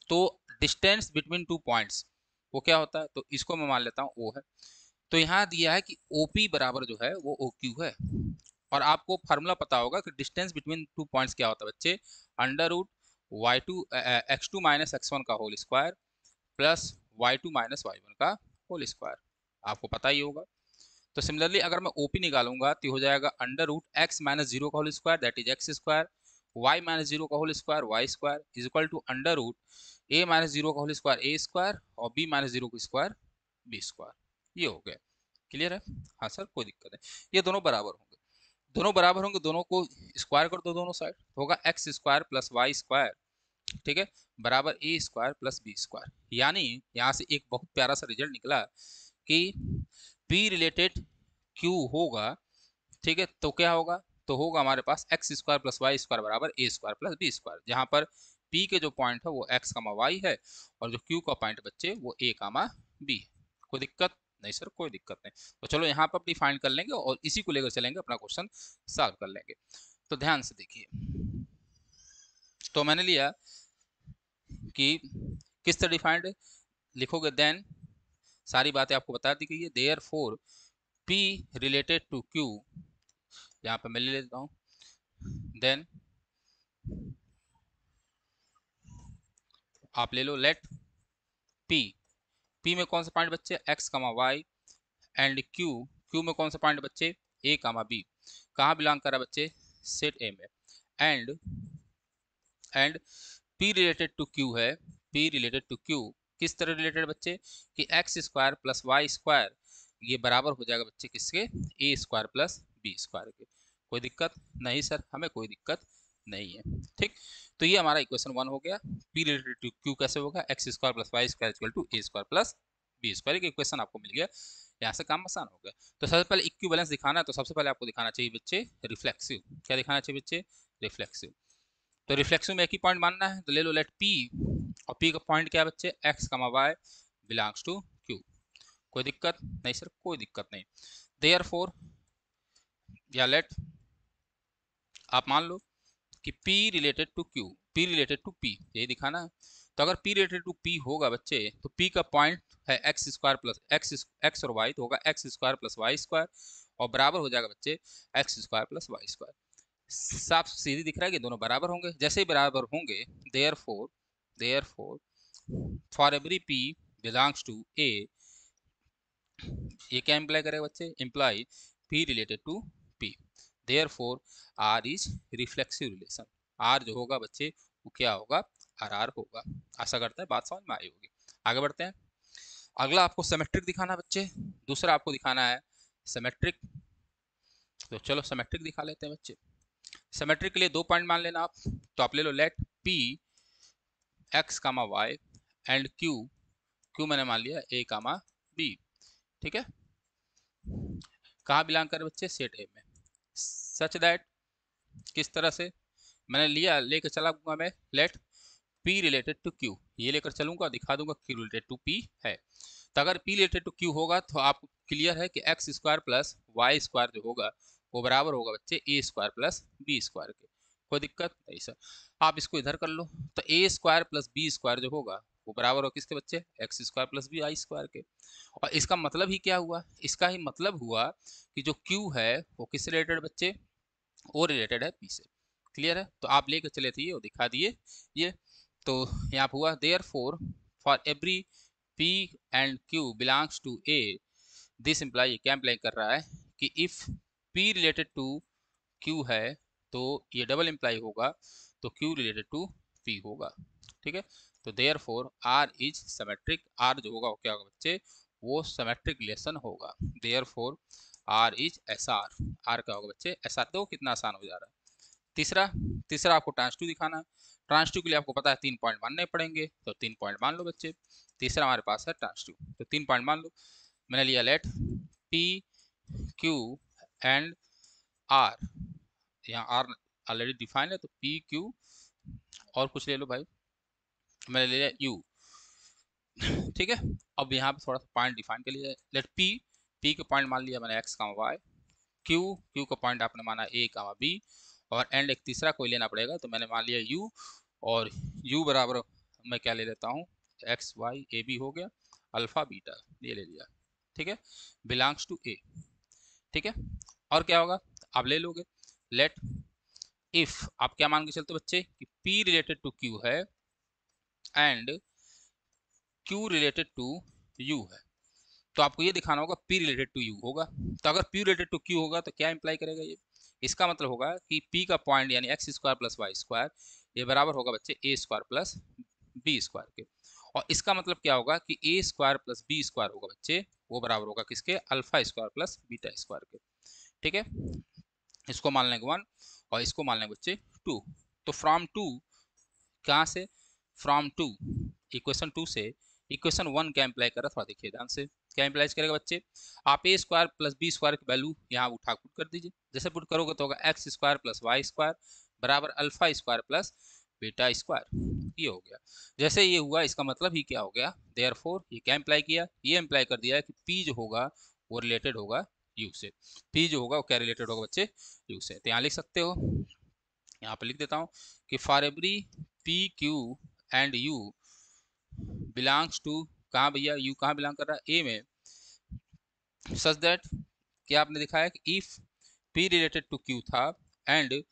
तो डिस्टेंस बिटवीन टू पॉइंट्स वो क्या होता है? तो इसको मैं मान लेता हूँ o है। तो यहाँ दिया है कि OP बराबर जो है वो OQ है। और आपको फार्मूला पता होगा कि डिस्टेंस बिटवीन टू पॉइंट्स क्या होता है बच्चे? Under root x2 minus x1 का whole square plus y2 minus y1 का होल स्क्वायर, आपको पता ही होगा। तो सिमिलरली अगर मैं OP निकालूंगा तो हो जाएगा अंडर रूट x माइनस 0 का whole square, that is x square, y minus 0 का whole square y square is equal to under root a minus 0 का होल स्क्वायर a स्क्वायर और b माइनस 0 का स्क्वायर b स्क्वायर। ये हो गया। Clear है? हाँ सर कोई दिक्कत है। ये दोनों बराबर होंगे, दोनों बराबर होंगे, दोनों को स्क्वायर कर दो दोनों साइड, होगा x square plus Y square ठीक है, बराबर ए स्क्वायर प्लस बी स्क्वायर। यानी यहाँ से एक बहुत प्यारा सा रिजल्ट निकला कि पी रिलेटेड क्यू होगा, ठीक है, तो क्या होगा, तो होगा हमारे पास x square plus Y square बराबर ए स्क्वायर प्लस बी स्क्वायर, जहां पर पी के जो पॉइंट है वो एक्स कामा वाई है और जो क्यू का पॉइंट बच्चे वो ए कामा बी है। कोई दिक्कत नहीं सर, कोई दिक्कत नहीं। तो चलो यहाँ पर डिफाइन कर लेंगे और इसी को लेकर चलेंगे, अपना क्वेश्चन सॉल्व कर लेंगे। तो ध्यान से देखिए, तो मैंने लिया कि किस तरह डिफाइंड लिखोगे, देन सारी बातें आपको बता दी गई है। Therefore P related to Q, यहाँ पे मैं ले लेता हूँ, देन आप ले लो लेट पी, पी में कौन सा पॉइंट बच्चे X comma Y, and Q, Q में कौन सा पॉइंट बच्चे ए कामा बी, कहाँ बिलोंग कर रहा है बच्चे सेट ए में, and and P related to Q है, पी रिलेटेड टू क्यू किस तरह रिलेटेड बच्चे कि X square plus Y square ये बराबर हो जाएगा बच्चे किसके A square plus B square के। कोई दिक्कत नहीं सर, हमें कोई दिक्कत नहीं है, ठीक। तो ये हमारा इक्वेशन 1 हो गया। पी रिलेटेड टू क्यू कैसे होगा, x square plus Y square equal to A square plus B square, का इक्वेशन आपको मिल गया। यहाँ से काम आसान हो गया। तो सबसे पहले इक्विवेलेंस दिखाना है, तो सबसे पहले आपको दिखाना चाहिए बच्चे रिफ्लेक्सिव। क्या दिखाना चाहिए बच्चे, रिफ्लेक्सिव। तो रिफ्लेक्सिव में एक ही पॉइंट मानना है, तो ले लो लेट पी, और पी का पॉइंट क्या है बच्चे X comma Y belongs to Q. कोई दिक्कत नहीं सर, कोई दिक्कत नहीं। देयरफॉर या लेट आप मान लो कि P related to Q, P related to P, यही दिखाना है। तो अगर P रिलेटेड टू P होगा बच्चे, तो P का पॉइंट है एक्स स्क्वायर प्लस एक्स और वाई, तो होगा x square plus Y square और बराबर हो जाएगा बच्चे X square plus Y square. साफ सीधी दिख रहा है कि दोनों बराबर होंगे। जैसे ही बराबर होंगे, therefore for every P belongs to A, ये क्या इंप्लाई करेगा बच्चे, imply P related to P, therefore R is reflexive relation. R जो होगा बच्चे वो क्या होगा, RR होगा। आशा करते हैं बात समझ में आई होगी। आगे बढ़ते हैं। अगला आपको सिमेट्रिक दिखाना है बच्चे, दूसरा आपको दिखाना है सिमेट्रिक। तो चलो सिमेट्रिक दिखा लेते हैं बच्चे। सिमेट्रिक के लिए 2 पॉइंट मान लेना आप, तो आप ले लो let P x comma Y and Q, Q मैंने मान लिया A कामा B, ठीक है। कहाँ बिलोंग कर बच्चे सेट ए में, सच दैट किस तरह से मैंने लिया, लेकर चला मैं let P related to Q, ये लेकर चलूंगा, दिखा दूंगा Q रिलेटेड टू P है। तो अगर P रिलेटेड टू Q होगा तो आपको क्लियर है कि X square plus Y square जो होगा वो बराबर होगा बच्चे A square plus B square के। कोई दिक्कत नहीं सर, आप इसको इधर कर लो। तो A square plus B square जो होगा वो बराबर हो किसके बच्चे X square plus Y square के। और इसका मतलब ही क्या हुआ, इसका ही मतलब हुआ कि जो Q है वो किस रिलेटेड बच्चे, वो रिलेटेड है P से। क्लियर है, तो आप लेकर चले थे ये और दिखा दिए ये। तो यहाँ पर हुआ therefore every P and Q belongs to A, this imply, क्या इम्प्लाई कर रहा है कि if P related to Q है तो ये डबल इम्प्लाई होगा, तो Q रिलेटेड टू P होगा, ठीक है। तो therefore R is symmetric, R जो होगा वो क्या होगा बच्चे, वो सिमेट्रिक रिलेशन होगा। Therefore R is SR, R क्या होगा बच्चे SR। तो कितना आसान हो जा रहा है। तीसरा, तीसरा आपको ट्रांस टू दिखाना है। ट्रांस टू के लिए आपको पता है 3 पॉइंट मानने पड़ेंगे, तो 3 पॉइंट मान लो बच्चे। तीसरा हमारे पास है ट्रांस टू, तो 3 पॉइंट मान लो। मैंने लिया let P Q and R, यहाँ R ऑलरेडी डिफाइन है तो P Q और कुछ ले लो भाई, मैंने ले लिया U, ठीक है। अब यहाँ पे थोड़ा सा पॉइंट डिफाइन कर लिया, लेट P का पॉइंट मान लिया मैंने x कामा वाई, Q का पॉइंट आपने माना A कामा B, और एंड एक तीसरा कोई लेना पड़ेगा, तो मैंने मान लिया U, और U बराबर मैं क्या ले लेता हूँ एक्स वाई ए बी हो गया, अल्फा बीटा ये ले लिया, ठीक है, बिलोंग्स टू ए, ठीक है। और क्या होगा आप ले लोगे लेट इफ, आप क्या मान के चलते बच्चे कि P रिलेटेड टू Q है and Q related to U है, तो आपको ये दिखाना होगा P रिलेटेड टू U होगा। तो अगर P रिलेटेड टू Q होगा तो क्या इंप्लाई करेगा ये, इसका मतलब होगा कि P का पॉइंट यानी X square plus Y square ये बराबर होगा बच्चे A square plus B square के। और इसका मतलब क्या होगा कि A square plus B square होगा बच्चे वो बराबर होगा किसके, alpha square plus beta square के, ठीक है। इसको मान लेंगे 1 और इसको मान लेंगे बच्चे 2। तो फ्रॉम 2 कहाँ से, फ्रॉम टू, इक्वेशन 2 से इक्वेशन 1 क्या इम्प्लाई कर रहा है, थोड़ा देखिए ध्यान से, क्या इम्प्लाई करेगा बच्चे, आप ए स्क्वायर प्लस बी स्क्वायर की वैल्यू यहाँ उठा पुट कर दीजिए, जैसे पुट करोगे तो होगा x square plus Y square बराबर alpha square plus beta square, ये हो गया। जैसे ये हुआ इसका मतलब ही क्या हो गया, देयरफॉर ये क्या इम्प्लाई किया, ये इम्प्लाई कर दिया कि पी जो होगा वो रिलेटेड होगा यू से, पी जो होगा वो क्या रिलेटेड होगा बच्चे, यू से। तो यहाँ लिख सकते हो, यहाँ पे लिख देता हूँ कि for every P Q and U belongs to, कहाँ भैया, यू कहाँ बिलोंग कर रहा है, ए में, सच दैट, क्या आपने दिखाया कि if P related to Q था and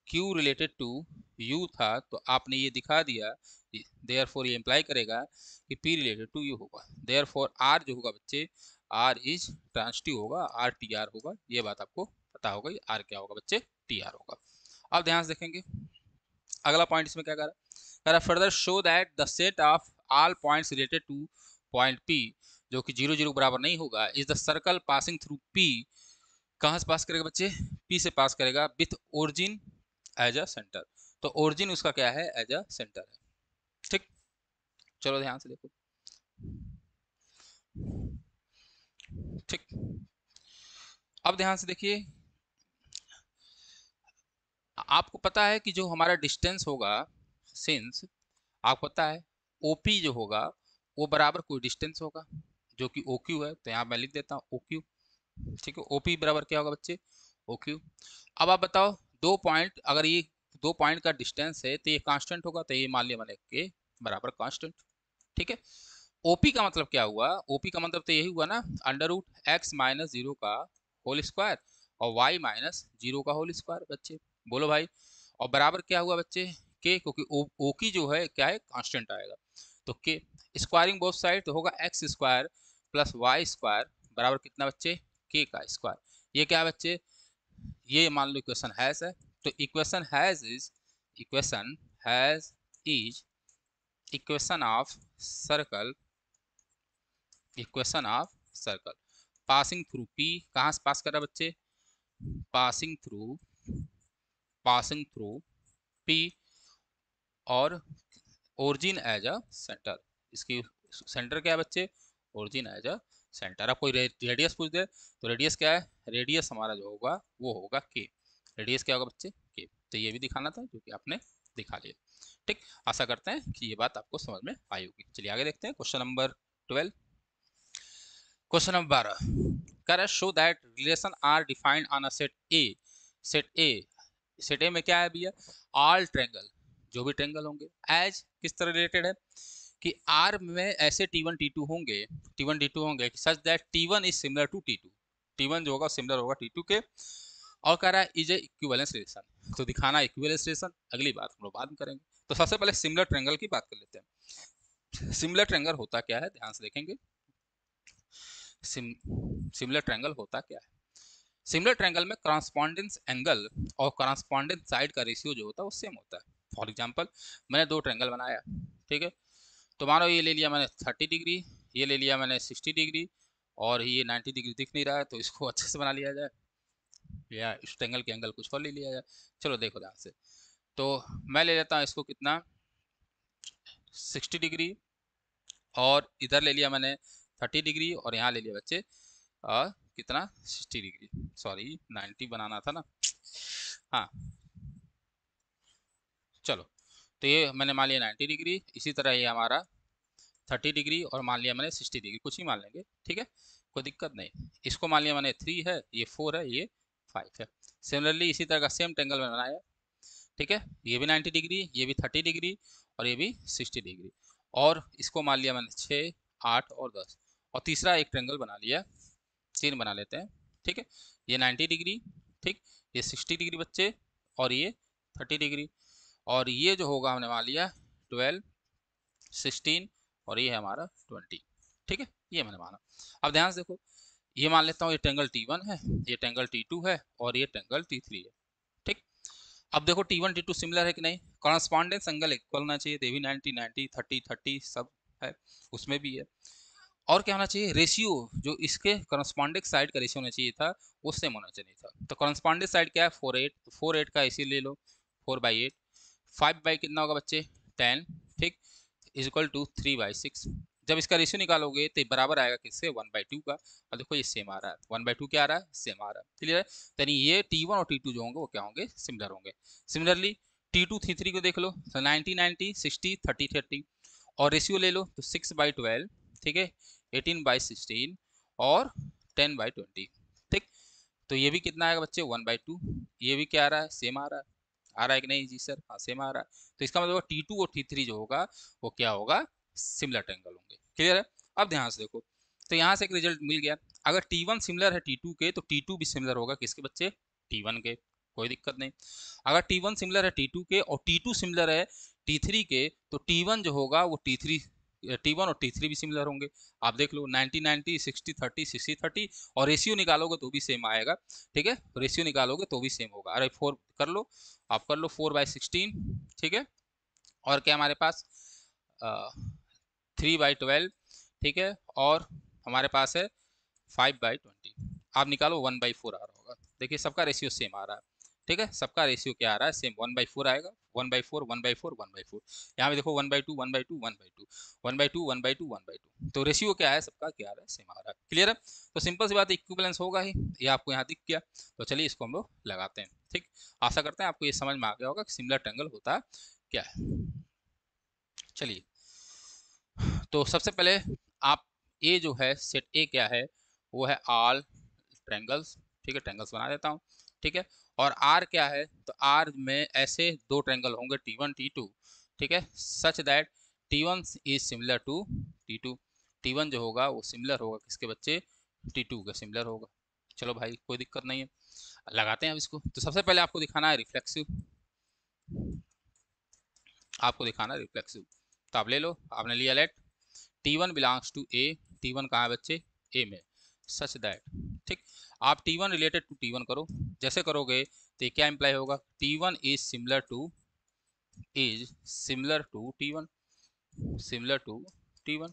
Q related to U था, तो आपने ये दिखा दिया, देयरफॉर ये इम्प्लाई करेगा कि पी रिलेटेड टू यू होगा, देयरफॉर आर जो होगा बच्चे, आर इज ट्रांसिटिव होगा, आर टी आर होगा, ये बात आपको पता होगा, आर क्या होगा बच्चे, टी आर होगा। अब ध्यान से देखेंगे अगला पॉइंट इसमें क्या कह रहा है, further show that the set of all points related to point P जो कि 0 0 बराबर नहीं होगा, is the circle passing through P, कहाँ से पास करेगा बच्चे, पी से पास करेगा with origin as a centre, तो ओरिजिन उसका क्या है, एज अ सेंटर है, ठीक। चलो ध्यान से देखो, ठीक। अब ध्यान से देखिए, आपको पता है कि जो हमारा डिस्टेंस होगा, सिंस आपको पता है ओपी जो होगा वो बराबर कोई डिस्टेंस होगा जो कि ओ क्यू है, तो यहाँ मैं लिख देता हूँ ओ क्यू, ठीक है। ओपी बराबर क्या होगा बच्चे, ओ क्यू। अब आप बताओ, दो पॉइंट, अगर ये दो पॉइंट का डिस्टेंस है तो ये कांस्टेंट होगा, तो ये मान लिया मैंने के बराबर कांस्टेंट, ठीक है। ओपी का मतलब क्या हुआ, ओपी का मतलब तो यही हुआ ना, under root X minus zero का होल स्क्वायर और वाई माइनस जीरो का होल स्क्वायर बच्चे, बोलो भाई। और बराबर क्या हुआ बच्चे, के, क्योंकि ओ की जो है क्या है, कांस्टेंट आएगा, तो के स्क्वायरिंग बोथ साइड तो होगा x square plus Y square बराबर कितना बच्चे, के का स्क्वायर। ये क्या है बच्चे, ये मान लो इक्वेशन हैज है, तो equation has is, equation has is equation of circle, equation of circle passing through P, कहाँ से पास कर रहा है बच्चे, passing through, passing through P और ओरिजिन एज अ सेंटर, इसकी सेंटर क्या है बच्चे, ओरिजिन एज अ सेंटर। अब कोई रेडियस पूछ दे तो रेडियस क्या है, रेडियस हमारा जो होगा वो होगा के, रेडियस क्या होगा बच्चे, के। तो ये भी दिखाना था जो कि आपने दिखा लिया, ठीक। आशा करते हैं कि ये बात आपको समझ में आई होगी। चलिए आगे देखते हैं क्वेश्चन नंबर 12। क्वेश्चन नंबर 12 कह रहा है show that relation R defined on a set A, set A, set A में क्या है भैया, ऑल ट्रेंगल, जो भी ट्रेंगल होंगे, एज किस तरह रिलेटेड है कि आर में ऐसे टी1 टी2 होंगे, टी1 टी2 होंगे such that T one is similar to T two, T one जो होगा सिमिलर होगा टी2 के, और कह रहा है इज ए इक्विवेलेंस रिलेशन, तो दिखाना इक्विवेलेंस रिलेशन अगली बात हम लोग बाद में करेंगे। तो सबसे पहले सिमिलर ट्रेंगल की बात कर लेते हैं। सिमिलर ट्रेंगल होता क्या है, ध्यान से देखेंगे, सिमिलर ट्रायंगल होता क्या है, सिमिलर ट्रायंगल में करस्पॉन्डेंस एंगल और करस्पॉन्डेंस साइड का रेशियो जो होता है वो सेम होता है। फॉर एग्जांपल मैंने दो ट्रायंगल बनाया, ठीक है, तो मानो ये ले लिया मैंने 30 डिग्री, ये ले लिया मैंने 60 डिग्री, और ये 90 डिग्री दिख नहीं रहा है, तो इसको अच्छे से बना लिया जाए, या इस ट्रायंगल के एंगल कुछ और ले लिया जाए। चलो देखो ध्यान से, तो मैं ले लेता हूँ इसको कितना, 60 डिग्री, और इधर ले लिया मैंने 30 डिग्री, और यहाँ ले लिया बच्चे कितना, 60 डिग्री, सॉरी 90 बनाना था ना, हाँ चलो। तो ये मैंने मान लिया 90 डिग्री, इसी तरह ये हमारा 30 डिग्री, और मान लिया मैंने 60 डिग्री, कुछ ही मान लेंगे, ठीक है, कोई दिक्कत नहीं। इसको मान लिया मैंने 3 है, ये 4 है, ये 5 है। सिमिलरली इसी तरह का सेम ट्रेंगल में बनाया, ठीक है, ये भी 90 डिग्री, ये भी 30 डिग्री, और ये भी 60 डिग्री, और इसको मान लिया मैंने 6 8 और 10, और तीसरा एक ट्रेंगल बना लिया, सीन बना लेते हैं, ठीक है, ये 90 डिग्री, ठीक, ये 60 डिग्री बच्चे, और ये 30 डिग्री, और ये जो होगा हमने मान लिया 12 16, और ये है हमारा 20, ठीक है, ये मैंने माना। अब ध्यान से देखो, ये मान लेता हूँ ये ट्रेंगल T1 है, ये ट्रेंगल T2 है, और ये ट्रेंगल T3 है, ठीक। अब देखो T1 T2 सिमिलर है कि नहीं, कॉरस्पॉन्डेंस एंगल इक्वल होना चाहिए, देवी 90 90 30 30 सब है, उसमें भी है। और क्या होना चाहिए, रेशियो जो इसके करस्पॉन्डिंग साइड का रेशियो होना चाहिए था वो सेम होना चाहिए था। तो करस्पॉन्डिंग साइड क्या है 4 8, तो 4 8 का इसी ले लो, 4/8, 5 बाई कितना होगा बच्चे 10, ठीक, इज इक्वल टू 3/6। जब इसका रेशियो निकालोगे तो बराबर आएगा किससे, 1/2 का। और देखो ये सेम आ रहा है, 1/2 क्या आ रहा है, सेम आ रहा है, क्लियर है। यानी ये T1 और T2 जो होंगे वो क्या होंगे, सिमिलर होंगे। सिमिलरली T2 T3 को देख लो, तो 90/90, 60 30/30, और रेशियो ले लो तो 6/12, ठीक है, 18/16 और 10/20, ठीक। तो ये भी कितना आएगा बच्चे, 1/2। ये भी क्या आ रहा है, सेम आ रहा है कि नहीं जी सर, हाँ सेम आ रहा है। तो इसका मतलब T2 और T3 जो होगा वो क्या होगा, सिमिलर ट्रायंगल होंगे, क्लियर है। अब ध्यान से देखो, तो यहाँ से एक रिजल्ट मिल गया, अगर T1 सिमिलर है T2 के तो T2 भी सिमिलर होगा किसके बच्चे, T1 के, कोई दिक्कत नहीं। अगर T1 सिमिलर है T2 के और T2 सिमिलर है T3 के तो T1 जो होगा वो T1 और T3 भी सिमिलर होंगे। आप देख लो 90/90, 60/30, 60/30, और रेशियो निकालोगे तो भी सेम आएगा, ठीक है, रेशियो निकालोगे तो भी सेम होगा। अरे 4 कर लो, आप कर लो 4/16, ठीक है, और क्या हमारे पास 3/12, ठीक है, और हमारे पास है 5/20। आप निकालो 1/4 आ रहा होगा, देखिए सबका रेशियो सेम आ रहा है, ठीक है, सबका रेशियो क्या आ रहा है, सेम 1/4 आएगा, 1/4 1/4 1/4। यहाँ पे देखो 1/2 1/2 1/2 1/2 1/2 1/2, तो रेशियो क्या है सबका, क्या आ रहा है, सेम आ रहा है, क्लियर है। तो सिंपल सी बात है, इक्विवेलेंस होगा ही, ये आपको यहाँ दिख गया। तो चलिए इसको हम लोग लगाते हैं, ठीक। आशा करते हैं आपको ये समझ में आ गया होगा कि सिमिलर ट्रायंगल होता क्या है। चलिए, तो सबसे पहले आप ए जो है, सेट ए क्या है, वो है ऑल ट्रायंगल्स, ठीक है, ट्रायंगल्स बना देता हूँ, ठीक है। और आर क्या है, तो आर में ऐसे दो ट्रायंगल होंगे T1 T2, ठीक है, such that T1 is similar to T2। T1 जो होगा वो सिमिलर होगा किसके बच्चे, T2 के सिमिलर होगा। चलो भाई कोई दिक्कत नहीं है, लगाते हैं अब इसको। तो सबसे पहले आपको दिखाना है रिफ्लेक्सिव, आपको दिखाना है रिफ्लेक्सिव। तो आप ले लो, आपने लिया late T1 belongs to A, T1 कहाँ है बच्चे, ए में, सच दैट, ठीक। आप T1 रिलेटेड टू T1 करो, जैसे करोगे तो ये क्या इंप्लाई होगा, T1 is similar to T1, similar to T1।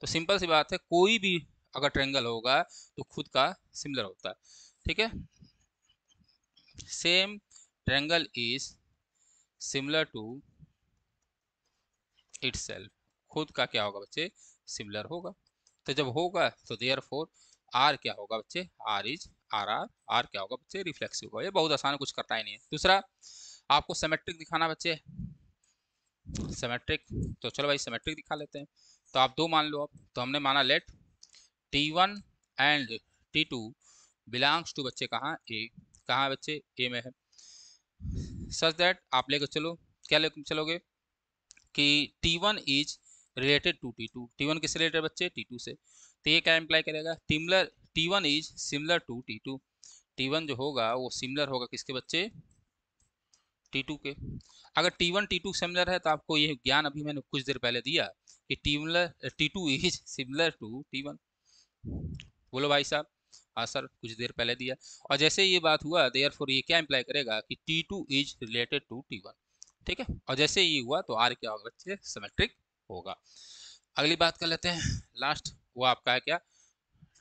तो सिंपल सी बात है, कोई भी अगर ट्रायंगल होगा तो खुद का सिमिलर होता है, ठीक है। Same triangle is similar to itself, खुद का क्या होगा बच्चे, सिमिलर होगा। तो जब होगा तो देयरफॉर आर क्या होगा बच्चे, R is R R, R क्या होगा बच्चे, रिफ्लेक्सिव होगा। ये बहुत आसान है, कुछ करता ही नहीं है। दूसरा आपको सिमेट्रिक दिखाना बच्चे, सिमेट्रिक, तो चलो भाई सिमेट्रिक दिखा लेते हैं। तो आप दो मान लो, आप तो हमने माना late T1 and T2 belongs to बच्चे कहाँ, ए, कहाँ बच्चे, ए में है, सच दैट आप लेकर चलो, क्या लेकर चलोगे कि T1 is related to T2, T1 किससे रिलेटेड बच्चे, T2 से। तो ये क्या इंप्लाई करेगा, similar T1 is similar to T2, T1 जो होगा वो सिमिलर होगा किसके बच्चे, T2 के। अगर T1 T2 सिमिलर है तो आपको ये ज्ञान अभी मैंने कुछ देर पहले दिया कि T2 is similar to T1, बोलो भाई साहब, हाँ सर कुछ देर पहले दिया। और जैसे ये बात हुआ देयरफॉर ये क्या इंप्लाई करेगा कि T2 is related to T1, ठीक है। और जैसे ये हुआ तो आर क्या होगा बच्चे, सिमेट्रिक होगा। अगली बात कर लेते हैं, लास्ट वो आपका है क्या,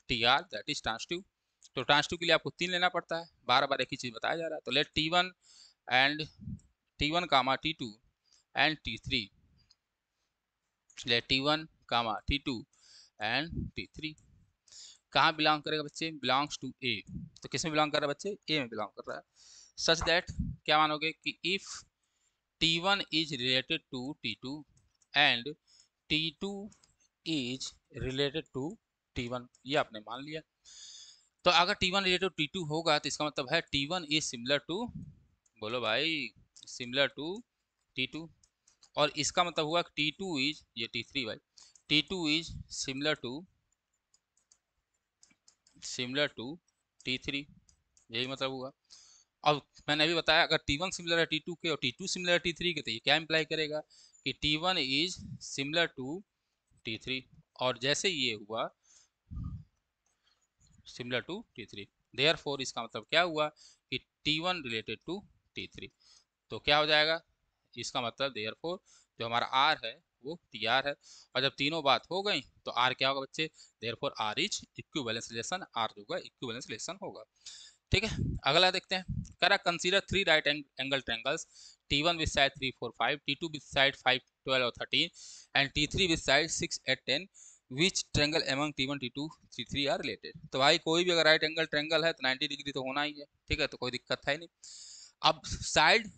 T R, that is transitive. तो ट्रांसटिव के लिए आपको 3 लेना पड़ता है, बार बार एक ही चीज बताया जा रहा है। तो let T1 and T1 comma T2 and T3, let T1 comma T2 and T3 कहाँ बिलोंग करेगा बच्चे, बिलोंग्स टू ए। तो किस में बिलोंग कर रहा है बच्चे, ए में बिलोंग कर रहा है। सच दैट क्या मानोगे कि if T1 is related to T2 and T2 is related to T1, ये आपने मान लिया। तो अगर T1 रिलेटेड टू T2 होगा तो इसका मतलब है T1 इज सिमिलर टू, बोलो भाई, सिमिलर टू T2। और इसका मतलब हुआ कि T2 इज, ये T3 भाई, T2 is similar to T3, यही मतलब हुआ। अब मैंने अभी बताया अगर T1 सिमिलर है T2 के और T2 सिमिलर है T3 के तो ये क्या इंप्लाई करेगा कि T1 is similar to T3, और जैसे ये हुआ सिमिलर टू T3, देयरफॉर इसका मतलब क्या हुआ कि T1 रिलेटेड टू T3। तो क्या हो जाएगा, इसका मतलब देयरफॉर जो हमारा R है वो TR है। और जब तीनों बात हो गई तो R क्या होगा बच्चे, therefore R is equivalence relation, R जो होगा इक्विवेलेंस रिलेशन होगा। ठीक है, अगला देखते हैं। कह रहा consider 3 right angle triangles T1 with side 3, 4, 5, T2 with side 5, 12 और 13 and T3 with side 6, 8, 10 which triangle among T1, T2, T3 are related। तो भाई कोई भी अगर राइट एंगल ट्रायंगल है तो 90 डिग्री तो होना ही है, ठीक है, तो कोई दिक्कत है नहीं। अब साइड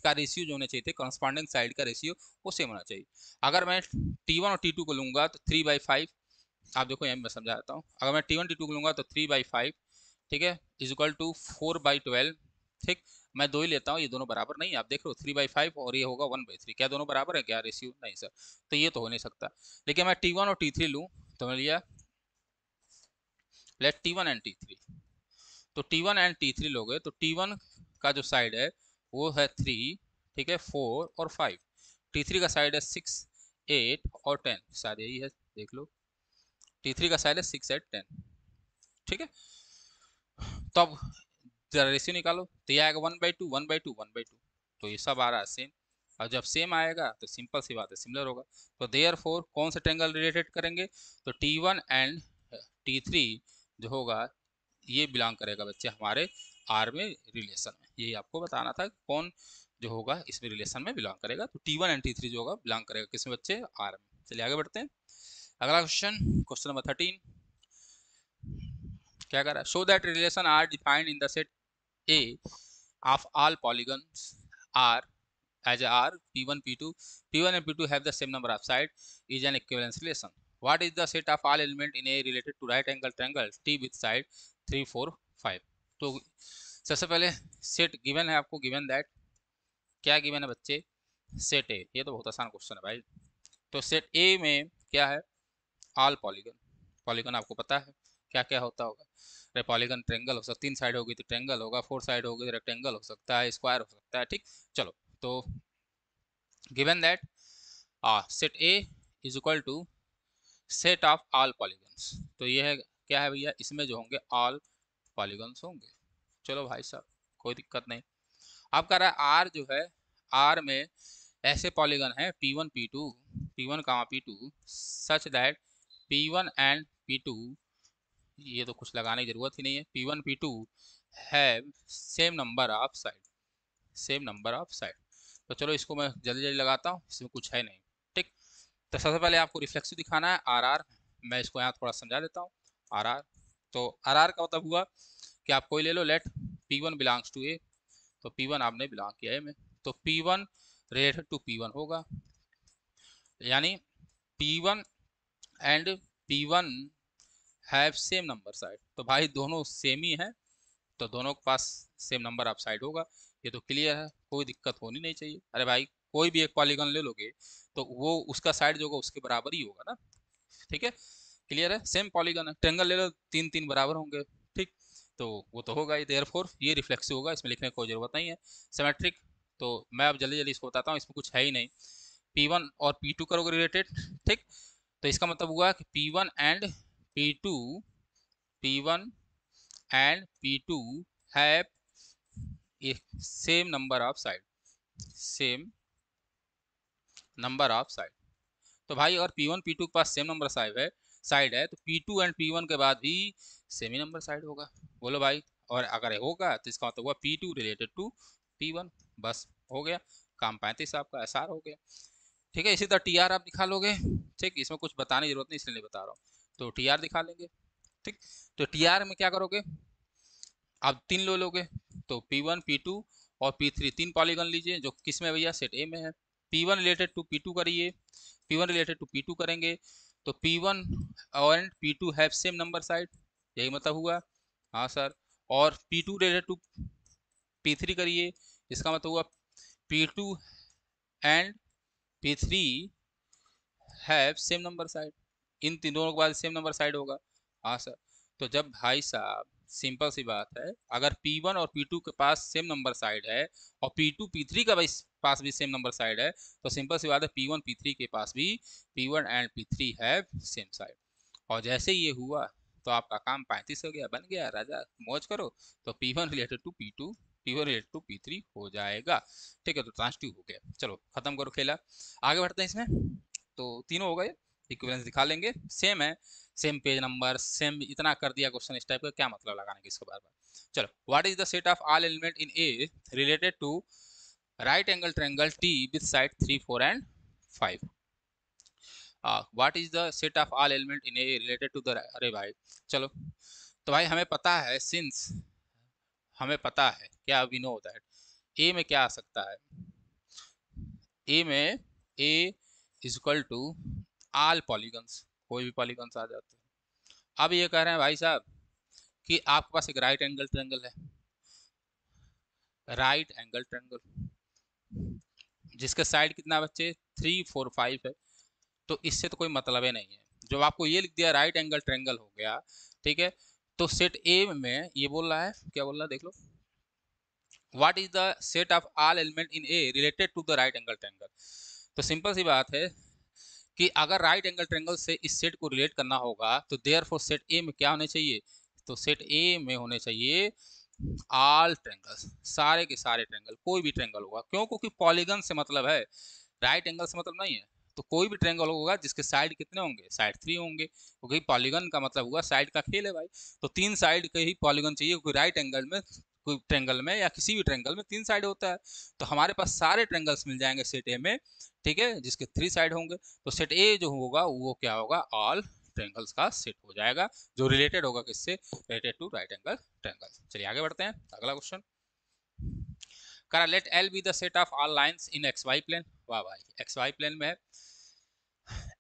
का रेशियो जो होने चाहिए थे, करस्पॉन्डिंग साइड का रेशियो वो सेम होना चाहिए। अगर मैं T1 और T2 को लूंगा तो 3/5, आप देखो यहाँ मैं समझा देता हूँ। अगर मैं T1 T2 को लूंगा तो 3/5, ठीक है, इज इक्वल टू 4/12। ठीक, मैं दो ही लेता हूँ, ये दोनों बराबर नहीं, आप देख रहे हो 3/5 और ये होगा 1/3, क्या दोनों बराबर है क्या रेशियो? नहीं सर, तो ये तो हो नहीं सकता। लेकिन मैं T1 और T3 लूँ तो मैं लिया, लेट T1 एंड T3, तो T1 एंड T3 लोगे तो T1 का जो साइड है वो है 3, ठीक है, 4 और 5, T3 का साइड है 6, 8 और 10, शायद यही है, देख लो, T3 का साइड है 6, 8, 10, ठीक है। तो अब जरा रेशियो निकालो, तो ये आएगा 1/2, 1/2, 1/2, तो ये सब आ रहा है सेम। और जब सेम आएगा तो सिंपल सी बात है, सिमिलर होगा। तो देयरफॉर कौन सा ट्रायंगल रिलेटेड करेंगे, तो T1 एंड T3 जो होगा ये बिलोंग करेगा बच्चे हमारे आर में रिलेशन में। यही आपको बताना था कौन जो होगा इसमें रिलेशन में बिलोंग करेगा। तो T1 एंड T3 जो होगा बिलोंग करेगा किसमें बच्चे, आर में। चलिए आगे बढ़ते हैं। अगला क्वेश्चन, क्वेश्चन नंबर 13, क्या कर रहा है, show that relation R defined in the set A of all polygons R as a R, P1, P2, P1 and P2 have the same number of sides is an equivalence relation. What is the set of all element in A related to right angle triangle T with side 3, 4, 5? तो सबसे पहले set given है आपको, given that, क्या given है बच्चे, set ए। ये तो बहुत आसान क्वेश्चन है भाई। तो सेट ए में क्या है, ऑल पॉलीगन। पॉलीगन आपको पता है क्या क्या होता होगा, अरे पॉलीगन ट्रेंगल हो सकता, 3 साइड होगी तो ट्रेंगल होगा, 4 साइड होगी तो रेक्टेंगल हो सकता है, स्क्वायर हो सकता है, ठीक। चलो, तो given that set A is equal to set of all polygons, तो ये है क्या है भैया, इसमें जो होंगे ऑल पॉलीगन्स होंगे। चलो भाई साहब कोई दिक्कत नहीं। अब कह रहा है आर जो है, आर में ऐसे पॉलीगन है P1, P2, P1, P2 such that P1 and P2, ये तो कुछ लगाने की जरूरत ही नहीं है, P1, P2 have same number of side, same number of side. तो चलो इसको मैं जल्दी जल्दी लगाता हूँ, इसमें कुछ है नहीं, ठीक। तो सबसे पहले आपको रिफ्लेक्सिव दिखाना है आर आर, मैं इसको यहाँ थोड़ा समझा देता हूँ। आर आर, तो आर आर का मतलब हुआ कि आप कोई ले लो, लेट P1 बिलोंग्स टू ए, तो P1 आपने बिलोंग किया है में, तो P1 रिलेटेड टू P1 होगा, यानी P1 and P1 have same number side, तो भाई दोनों सेम ही है, तो दोनों के पास सेम नंबर ऑफ साइड होगा। ये तो क्लियर है, कोई दिक्कत होनी नहीं चाहिए। अरे भाई कोई भी एक पॉलीगन ले लोगे तो वो उसका साइड जो होगा उसके बराबर ही होगा ना, ठीक है, क्लियर है। सेम पॉलीगन है, ट्रेंगल ले लो, 3 3 बराबर होंगे, ठीक, तो वो तो होगा ही, देयरफॉर ये रिफ्लेक्सिव होगा, इसमें लिखने की कोई जरूरत नहीं है। सिमेट्रिक, तो मैं अब जल्दी जल्दी इसको बताता हूँ, इसमें कुछ है ही नहीं। P1 और P2 करोगे रिलेटेड, ठीक, तो इसका मतलब हुआ कि P1 and P2, P1 and P2 have same number of side, same number of side. तो भाई अगर P1 P2 के पास सेम नंबर साइड है तो P2 एंड P1 के बाद भी सेम ही नंबर साइड होगा, बोलो भाई। और अगर होगा तो इसका मतलब हुआ P2 रिलेटेड टू P1, बस हो गया काम, 35 आपका एसआर हो गया, ठीक है। इसी तरह टी आर आप दिखा लोगे, ठीक, इसमें कुछ बताने की जरूरत नहीं इसलिए नहीं बता रहा हूँ, तो टी आर दिखा लेंगे, ठीक। तो टी आर में क्या करोगे, आप 3 लो लोगे, तो P1, P2 और P3 3 पॉलीगन लीजिए जो किस में भैया, सेट ए में है। P1 रिलेटेड टू P2 करिए, P1 रिलेटेड टू P2 करेंगे तो P1 और P2 have same number side, यही मतलब हुआ, हाँ सर। और P2 रिलेटेड टू P3 करिए, इसका मतलब हुआ P2 and P3 have same number side, इन तीनों के बाद सेम नंबर साइड होगा, हाँ सर। तो जब भाई साहब सिंपल सी बात है, अगर P1 और P2 के पास सेम नंबर साइड है और P2 P3 का पास भी सेम नंबर साइड है, तो सिंपल सी बात है P1 P3 के पास भी P1 and P3 have same side. और जैसे ये हुआ तो आपका काम 35 हो गया, बन गया राजा, मौज करो। तो P1 related to P2, P1 related to P3 हो जाएगा, ठीक है। तो ट्रांसटिव हो गया, चलो खत्म करो खेला, आगे बढ़ते हैं इसमें। तो तीनों हो गए, इक्विवेलेंस दिखा लेंगे, सेम है। सेम पेज नंबर सेम इतना कर दिया क्वेश्चन इस टाइप का, क्या मतलब लगाने की इसको बार बार। चलो, what is the set of all element in A related to right angle triangle T with side 3 4 and 5। What is the set of all element in A related to the, अरे भाई चलो, तो भाई हमें पता है, सिंस हमें पता है क्या, वी नो दैट ए में क्या आ सकता है, ए में A is equal to all polygons, कोई भी पॉलीगन्स आ जाते हैं। अब ये कह रहे हैं भाई साहब कि आपके पास एक राइट एंगल ट्रायंगल है, राइट एंगल ट्रायंगल जिसके साइड कितना बच्चे 3 4 5 है, तो इससे तो कोई मतलब ही नहीं है। जब आपको ये लिख दिया राइट एंगल ट्रायंगल हो गया, ठीक है, तो सेट ए में ये बोल रहा है, क्या बोल रहा है देख लो, what is the set of all element in A related to the right angle triangle. तो सिंपल सी बात है कि अगर राइट एंगल ट्रायंगल से इस सेट को रिलेट करना होगा तो देयरफॉर सेट ए में क्या होने चाहिए, तो सेट ए में होने चाहिए ऑल ट्रायंगल्स, सारे के सारे ट्रायंगल, कोई भी ट्रायंगल होगा, क्यों, क्योंकि पॉलीगन से मतलब है, राइट एंगल से मतलब नहीं है। तो कोई भी ट्रायंगल होगा जिसके साइड कितने होंगे, साइड 3 होंगे, क्योंकि पॉलीगन का मतलब हुआ साइड का खेल है भाई। तो 3 साइड के ही पॉलीगन चाहिए, क्योंकि राइट एंगल में, कोई ट्रायंगल में या किसी भी ट्रायंगल में 3 साइड होता है। तो हमारे पास सारे ट्रायंगल्स मिल जाएंगे सेट ए में, ठीक है, जिसके 3 साइड होंगे। तो सेट ए जो होगा वो क्या होगा, ऑल ट्रायंगल्स का सेट हो जाएगा, जो रिलेटेड होगा किससे, related to right angle triangle. चलिए आगे बढ़ते हैं, अगला क्वेश्चन करा, let L be the set of all lines in X Y plane. वाह भाई, एक्स वाई प्लेन में है,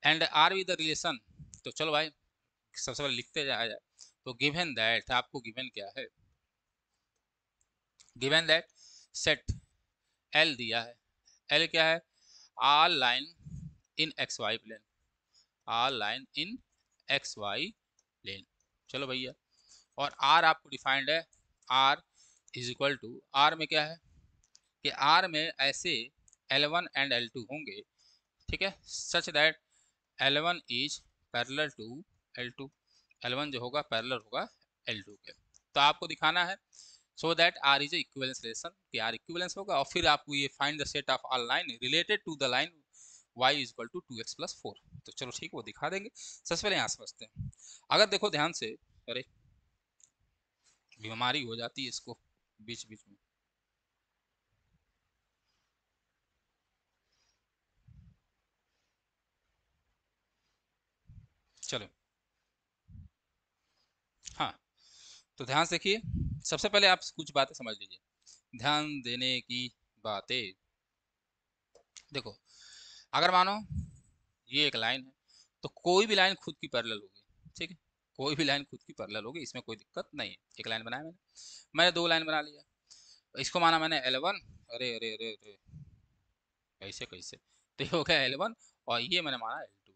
and R be the relation. तो चलो भाई सबसे पहले लिखते जाया जाए। तो गिवन दैट, आपको गिवन क्या है, गिवन दैट सेट एल दिया है, एल क्या है, all line in X Y plane, all line in X Y plane. चलो भैया, और आर आपको डिफाइंड है, R is equal to, R में क्या है कि आर में ऐसे L1 एंड L2 होंगे, ठीक है, such that L1 is parallel to L2, L1 जो होगा पैरेलल होगा L2 के। तो आपको दिखाना है so that R is equivalence relation, कि आर इक्विवेलेंस होगा, और फिर आपको ये find the set of all line related to the line y is equal to 2x+4। तो चलो ठीक है, वो दिखा देंगे। सबसे पहले यहाँ समझते हैं, अगर देखो ध्यान से, अरे बीमारी हो जाती है इसको बीच बीच में, चलो हाँ, तो ध्यान से देखिए, सबसे पहले आप कुछ बातें समझ लीजिए, ध्यान देने की बातें। देखो, अगर मानो ये एक लाइन है, तो कोई भी लाइन खुद की पैरेलल होगी, ठीक है, कोई भी लाइन खुद की पैरेलल होगी, इसमें कोई दिक्कत नहीं है। एक लाइन बनाया मैंने, मैंने 2 लाइन बना लिया, इसको माना मैंने L1, अरे कैसे कैसे, तो ये हो गया L1, और ये मैंने माना L2 है।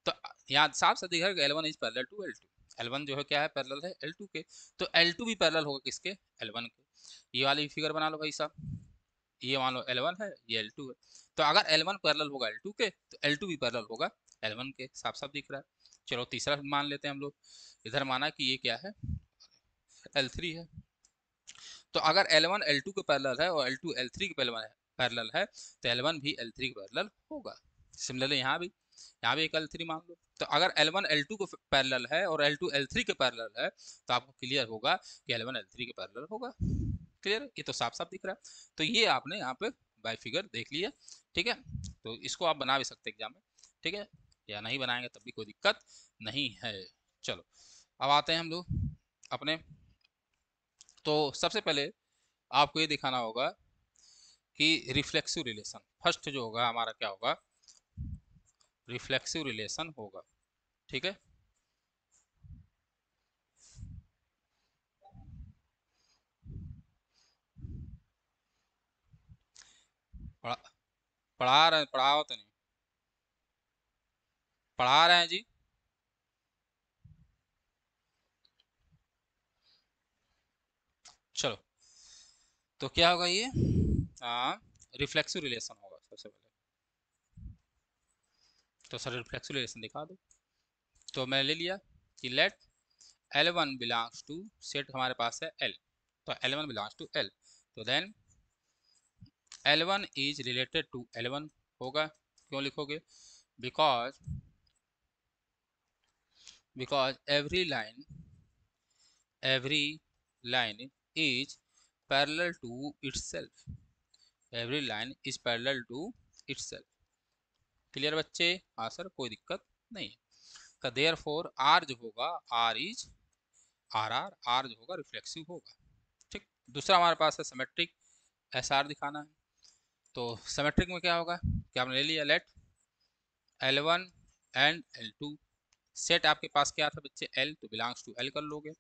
तो यहाँ साफ साफ दिख रहा है कि L1 is parallel to L2, L1 जो है क्या है, पैरेलल है L2 के, तो L2 भी पैरेलल होगा किसके, L1 के। ये वाली फिगर बना लो भाई साहब, ये मान लो L1 है, ये L2 है, तो अगर L1 पैरेलल होगा L2 के, तो L2 भी पैरेलल होगा L1 के, साफ साफ दिख रहा है। चलो तीसरा मान लेते हैं हम लोग, इधर माना कि ये क्या है, L3 है, तो अगर L1 L2 के पैरेलल है और L2 L3 के पैरेलल है, तो L1 भी L3 के पैरेलल होगा। सिमिलरली यहाँ भी एक L3 मान लो, तो अगर L1 L2 को पैरेलल है और L2 L3 के पैरेलल है, तो आपको क्लियर होगा कि L1 L3 के पैरेलल होगा। क्लियर, ये तो साफ साफ दिख रहा है। तो ये आपने यहाँ पे बाय फिगर देख लिया, ठीक है, तो इसको आप बना भी सकते हैं एग्जाम में, ठीक है, या नहीं बनाएंगे तब भी कोई दिक्कत नहीं है। चलो अब आते हैं हम लोग अपने, तो सबसे पहले आपको ये दिखाना होगा कि रिफ्लेक्सिव रिलेशन, फर्स्ट जो होगा हमारा क्या होगा, रिफ्लेक्सिव रिलेशन होगा, ठीक है। पढ़ा पढ़ा रहे, पढ़ाओ तो नहीं, पढ़ा रहे हैं जी। चलो, तो क्या होगा ये, हाँ, रिफ्लेक्सिव रिलेशन होगा सबसे पहले। तो सर रिफ्लेक्सिव रिलेशन दिखा दो, तो मैं ले लिया कि late L1 belongs to, set हमारे पास है L, तो L1 बिलोंग्स टू L, तो then L1 is related to L1 होगा। क्यों लिखोगे, because because every line is parallel to itself. every line is parallel to itself. Clear बच्चे? हाँ sir, कोई दिक्कत नहीं है। देयर फोर आर जो होगा, R is R R, R जो होगा रिफ्लेक्सिव होगा। ठीक। दूसरा हमारे पास है सिमेट्रिक, एस आर दिखाना है। तो सिमेट्रिक में क्या होगा कि आपने ले लिया late L1 and L2, set आपके पास क्या था बच्चे, L, तो बिलोंग्स टू L कर लोगे।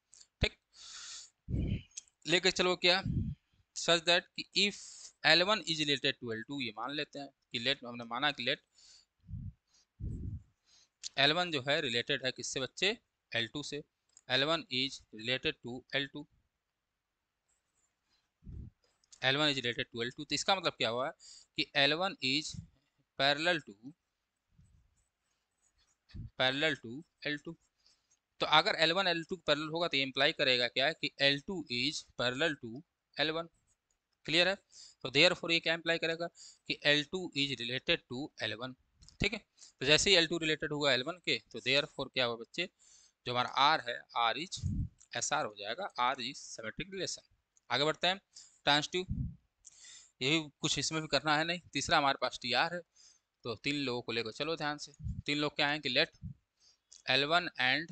ठीक। लेके चलो क्या, सच दैट कि if L1 is related to L2, ये मान लेते हैं कि लेट, हमने माना कि लेट L1 जो है रिलेटेड है किससे बच्चे, L2 से। L1 is related to L2, L1 is related to L2, तो इसका मतलब क्या हुआ कि L1 is parallel to L2। तो अगर L1 L2 पैरेलल होगा तो ये इंप्लाई करेगा क्या कि L2 is parallel to L1। Clear है? तो देयरफॉर ये क्या इंप्लाई करेगा कि L2 is related to L1। ठीक है। तो जैसे ही L2 रिलेटेड हुआ L1 के, तो देयरफॉर क्या हुआ बच्चे, जो हमारा R है, R इज SR हो जाएगा, R इज सिमेट्रिक रिलेशन। आगे बढ़ते हैं, ट्रांसिटिव, यही कुछ इसमें भी करना है नहीं। तीसरा हमारे पास TR है। तो तीन लोगों को लेकर चलो ध्यान से। तीन लोग क्या हैं कि late L1 and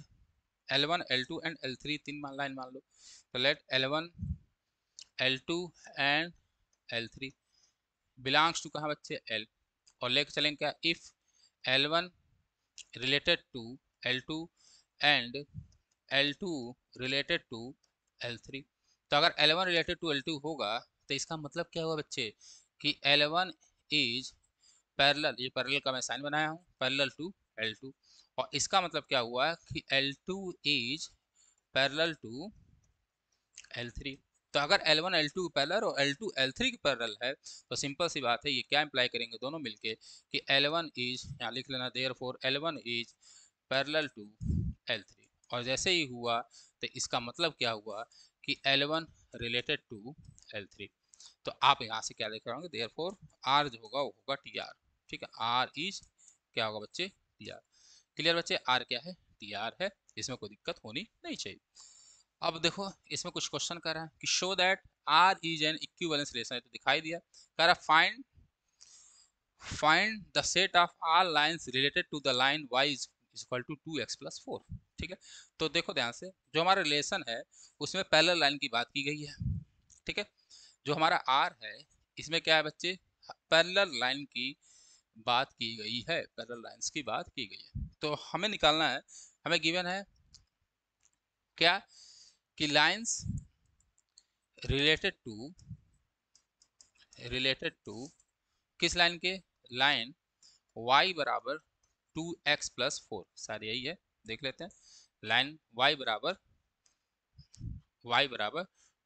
L1 L2 and L3, तीन लाइन मान लो। तो late L1 L2 and L3 belongs to कहाँ बच्चे, L। और लेके चलेंगे क्या, if L1 related to L2 and L2 related to L3। तो अगर L1 रिलेटेड टू L2 होगा तो इसका मतलब क्या हुआ बच्चे कि L1 इज पैरेलल, ये पैरेलल का मैं साइन बनाया हूँ, पैरेलल टू L2। और इसका मतलब क्या हुआ कि L2 is parallel to L3। तो अगर L1 L2 की पैरेलल और L2 L3 की पैरेलल है, तो सिंपल सी बात है, ये क्या इंप्लाई करेंगे दोनों मिलके कि L1 इज, यहाँ लिख लेना, therefore L1 is parallel to L3। और जैसे ही हुआ तो इसका मतलब क्या हुआ कि L1 रिलेटेड टू L3। तो आप यहाँ से क्या देख रहे होंगे, देयरफॉर R जो होगा वो होगा TR। ठीक है, R इज क्या होगा बच्चे, TR। क्लियर बच्चे? R क्या है, TR है, इसमें कोई दिक्कत होनी नहीं चाहिए। अब देखो इसमें कुछ क्वेश्चन कर रहा है कि show that R is an equivalence relation, है तो दिखाई दिया। कह रहा find the set of all lines related to the line y is equal to 2x+4। ठीक है। तो देखो ध्यान से, जो हमारा रिलेशन है उसमें पैरेलल लाइन की बात की गई है। ठीक है। जो हमारा R है इसमें क्या है बच्चे, पैरेलल लाइन की बात की गई है, पैरेलल लाइंस की बात की गई है। तो हमें निकालना है, हमें गिवन है क्या कि लाइंस रिलेटेड टू किस लाइन के, लाइन y बराबर 2x+4, शायद यही है, देख लेते हैं। लाइन y बराबर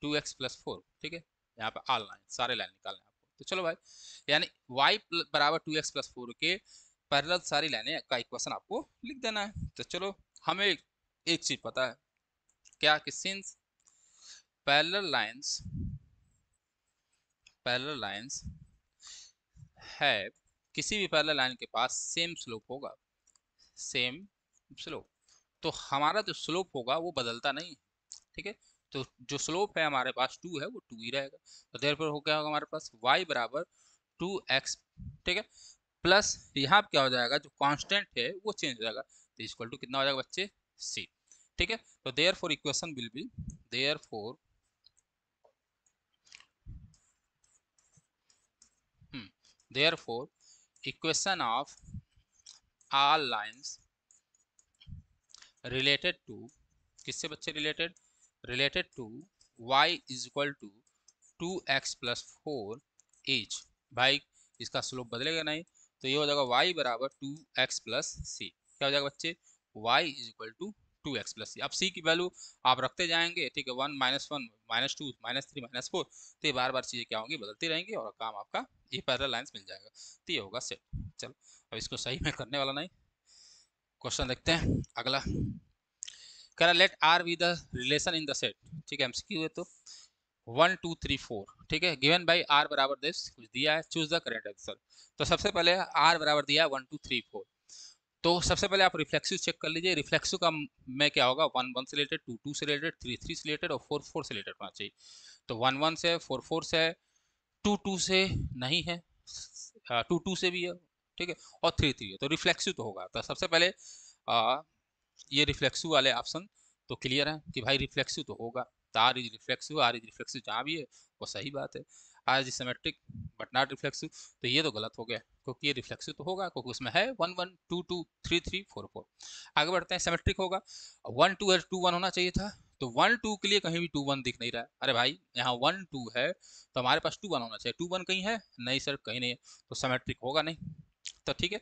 2x+4। ठीक है। यहाँ पे ऑल लाइन, सारे लाइन निकालना है आपको। तो चलो भाई, यानी y बराबर 2x+4 के पैरेलल सारी लाइनें का इक्वेशन आपको लिख देना है। तो चलो, हमें एक चीज पता है क्या कि सिंस पैरेलल लाइंस है, किसी भी पैरेलल लाइन के पास सेम स्लोप होगा, सेम स्लोप। तो हमारा जो स्लोप होगा वो बदलता नहीं। ठीक है। तो जो स्लोप है हमारे पास 2 है, वो 2 ही रहेगा। तो देयरफॉर हो क्या होगा हमारे पास, y बराबर 2x। ठीक है। प्लस यहाँ क्या हो जाएगा, जो कांस्टेंट है वो चेंज हो जाएगा, तो इक्वल टू कितना हो जाएगा बच्चे, c। ठीक है। तो therefore equation will be, therefore therefore equation of all lines related to, किससे बच्चे related to y is equal to 2x+4 is, भाई इसका स्लोप बदलेगा नहीं, तो ये हो जाएगा y बराबर 2x+c। क्या हो जाएगा बच्चे, y is equal to 2x+c। अब c की वैल्यू आप रखते जाएंगे। ठीक है, 1 -1 -2 -3 -4, तो ये बार बार चीज़ें क्या होंगी, बदलती रहेंगी और काम आपका ये पैरेलल लाइंस मिल जाएगा। तो ये होगा सेट। चलो, अब इसको सही में करने वाला नहीं, क्वेश्चन देखते हैं अगला। कह रहा let R be the relation in the set. ठीक है, एमसीक्यू है तो 1 2 3 4। ठीक है, गिवन बाई आर बराबर दिस कुछ दिया है, चूज द करेक्ट आंसर। तो सबसे पहले आर बराबर दिया है 1 2 3 4। तो सबसे पहले आप रिफ्लेक्सिव चेक कर लीजिए। रिफ्लेक्सिव का में क्या होगा, 1 1 से रिलेटेड, 2 2 से रिलेटेड, 3 3 से रिलेटेड और 4 4 से रिलेटेड होना चाहिए। तो 1 1 से, 4 4 से, 2 2 से नहीं है, 2 2 से भी है, ठीक है, और 3 3 है, तो रिफ्लेक्सिव तो होगा। तो सबसे पहले आ, ये रिफ्लेक्सिव वाले ऑप्शन तो क्लियर है कि भाई रिफ्लेक्सिव तो होगा। तो R is reflexive, R is reflexive जहाँ भी है वो सही बात है। R is symmetric but not reflexive, तो ये तो गलत हो गया, क्योंकि ये रिफ्लेक्सिव तो होगा क्योंकि उसमें है 1 1 2 2 3 3 4 4। आगे बढ़ते हैं, सिमेट्रिक होगा, 1 2 है, 2 1 होना चाहिए था। तो 1 2 के लिए कहीं भी 2 1 दिख नहीं रहा है। अरे भाई यहाँ 1 2 है तो हमारे पास 2 1 होना चाहिए, 2 1 कहीं है नहीं सर, कहीं नहीं है, तो सिमेट्रिक होगा नहीं। तो ठीक है,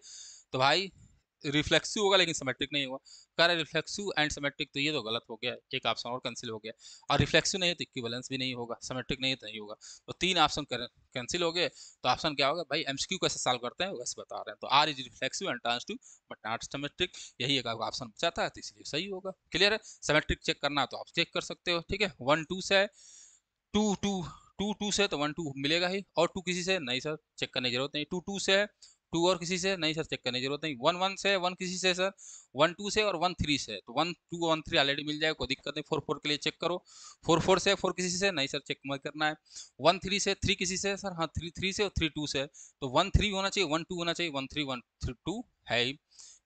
तो भाई रिफ्लेक्सिव होगा लेकिन सिमेट्रिक नहीं होगा। कह रहा रिफ्लेक्सिव एंड सिमेट्रिक, तो ये तो गलत हो गया, एक ऑप्शन और कैंसिल हो गया। और रिफ्लेक्सिव नहीं है तो इक्विवेलेंस भी नहीं होगा, सिमेट्रिक नहीं है तो नहीं होगा, तो 3 ऑप्शन कैंसिल हो गए। तो ऑप्शन क्या होगा भाई, एमसीक्यू कैसे सॉल्व करते हैं वैसे बता रहे हैं। तो R is reflexive and turns to but not symmetric, यही एक ऑप्शन बचा था, तो इसलिए सही होगा। क्लियर है, सिमेट्रिक चेक करना तो आप चेक कर सकते हो, ठीक है। 1 2 से, 2 2 2 2 से तो 1 2 मिलेगा ही, और 2 किसी से नहीं सर, चेक करने की जरूरत नहीं। 2 2 से, 2 और किसी से नहीं सर, चेक करने की जरूरत नहीं। 1 1 से, 1 किसी से सर, 1 2 से और 1 3 से, तो 1 2 1 3 ऑलरेडी मिल जाएगा, कोई दिक्कत नहीं। 4 4 के लिए चेक करो, 4 4 से, 4 किसी से नहीं सर, चेक मत करना है। 1 3 से, 3 किसी से सर, हाँ 3 3 से और 3 2 से, तो 1 3 होना चाहिए, 1 2 होना चाहिए, 1 3 1 3 2 है ही,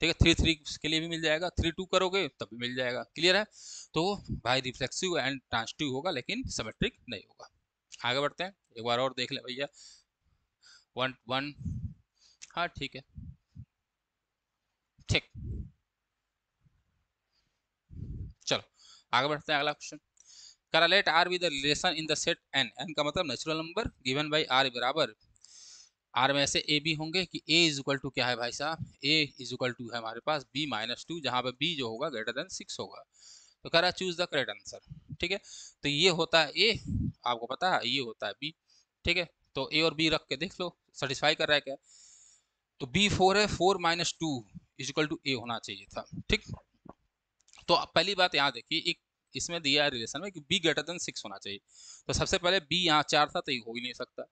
ठीक है। 3 3 के लिए भी मिल जाएगा, 3 2 करोगे तब भी मिल जाएगा। क्लियर है, तो भाई रिफ्लेक्सिव एंड ट्रांसटिव होगा लेकिन सिमेट्रिक नहीं होगा। आगे बढ़ते हैं, एक बार और देख ले भैया। 1 1, हाँ ठीक है, ठीक, चलो आगे बढ़ते हैं, अगला question. Correlate R with the relation in the set N, N का मतलब natural number given by R बराबर, आर में ऐसे ए बी होंगे कि ए इज इक्वल टू क्या है भाई साहब, ए इज इक्वल टू है हमारे पास बी माइनस 2, जहाँ पे बी जो होगा ग्रेटर देन 6 होगा। तो कह रहा है चूज द करेक्ट आंसर, ठीक है। तो ये होता है ए, आपको पता है, ये होता है बी, ठीक है। तो ए और बी रख के देख लो सेटिस्फाई कर रहा है क्या। तो बी 4 है, 4 माइनस 2 इज इक्वल टू ए होना चाहिए था, ठीक। तो पहली बात यहाँ देखिए, एक इसमें दिया है रिलेशन में कि बी ग्रेटर देन 6 होना चाहिए। तो सबसे पहले बी यहाँ 4 था तो ये हो ही नहीं सकता,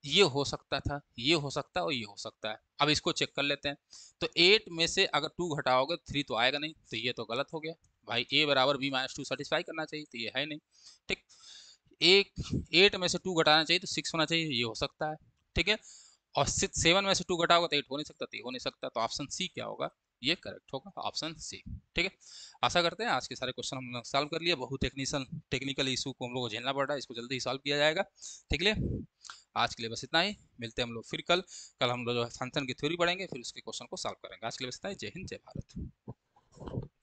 ये हो सकता था, ये हो सकता है और ये हो सकता है। अब इसको चेक कर लेते हैं। तो 8 में से अगर 2 घटाओगे 3 तो आएगा नहीं, तो ये तो गलत हो गया भाई। ए बराबर बी माइनस 2 सेटिस्फाई करना चाहिए, तो ये है नहीं, ठीक। एक 8 में से 2 घटाना चाहिए तो 6 होना चाहिए, ये हो सकता है, ठीक है। और 7 में से 2 घटाओगे तो 8 हो नहीं सकता, तो ये हो नहीं सकता। तो ऑप्शन सी क्या होगा, ये करेक्ट होगा, ऑप्शन सी, ठीक है। आशा करते हैं आज के सारे क्वेश्चन हम लोग सॉल्व कर लिए। बहुत टेक्निकल इशू को हम लोग को झेलना पड़ रहा है, इसको जल्दी ही सॉल्व किया जाएगा, ठीक है। आज के लिए बस इतना ही, मिलते हैं हम लोग फिर कल। कल हम लोग जो है फंक्शन की थ्योरी पढ़ेंगे, फिर उसके क्वेश्चन को सॉल्व करेंगे। आज के लिए बस इतना ही, जय हिंद जय भारत।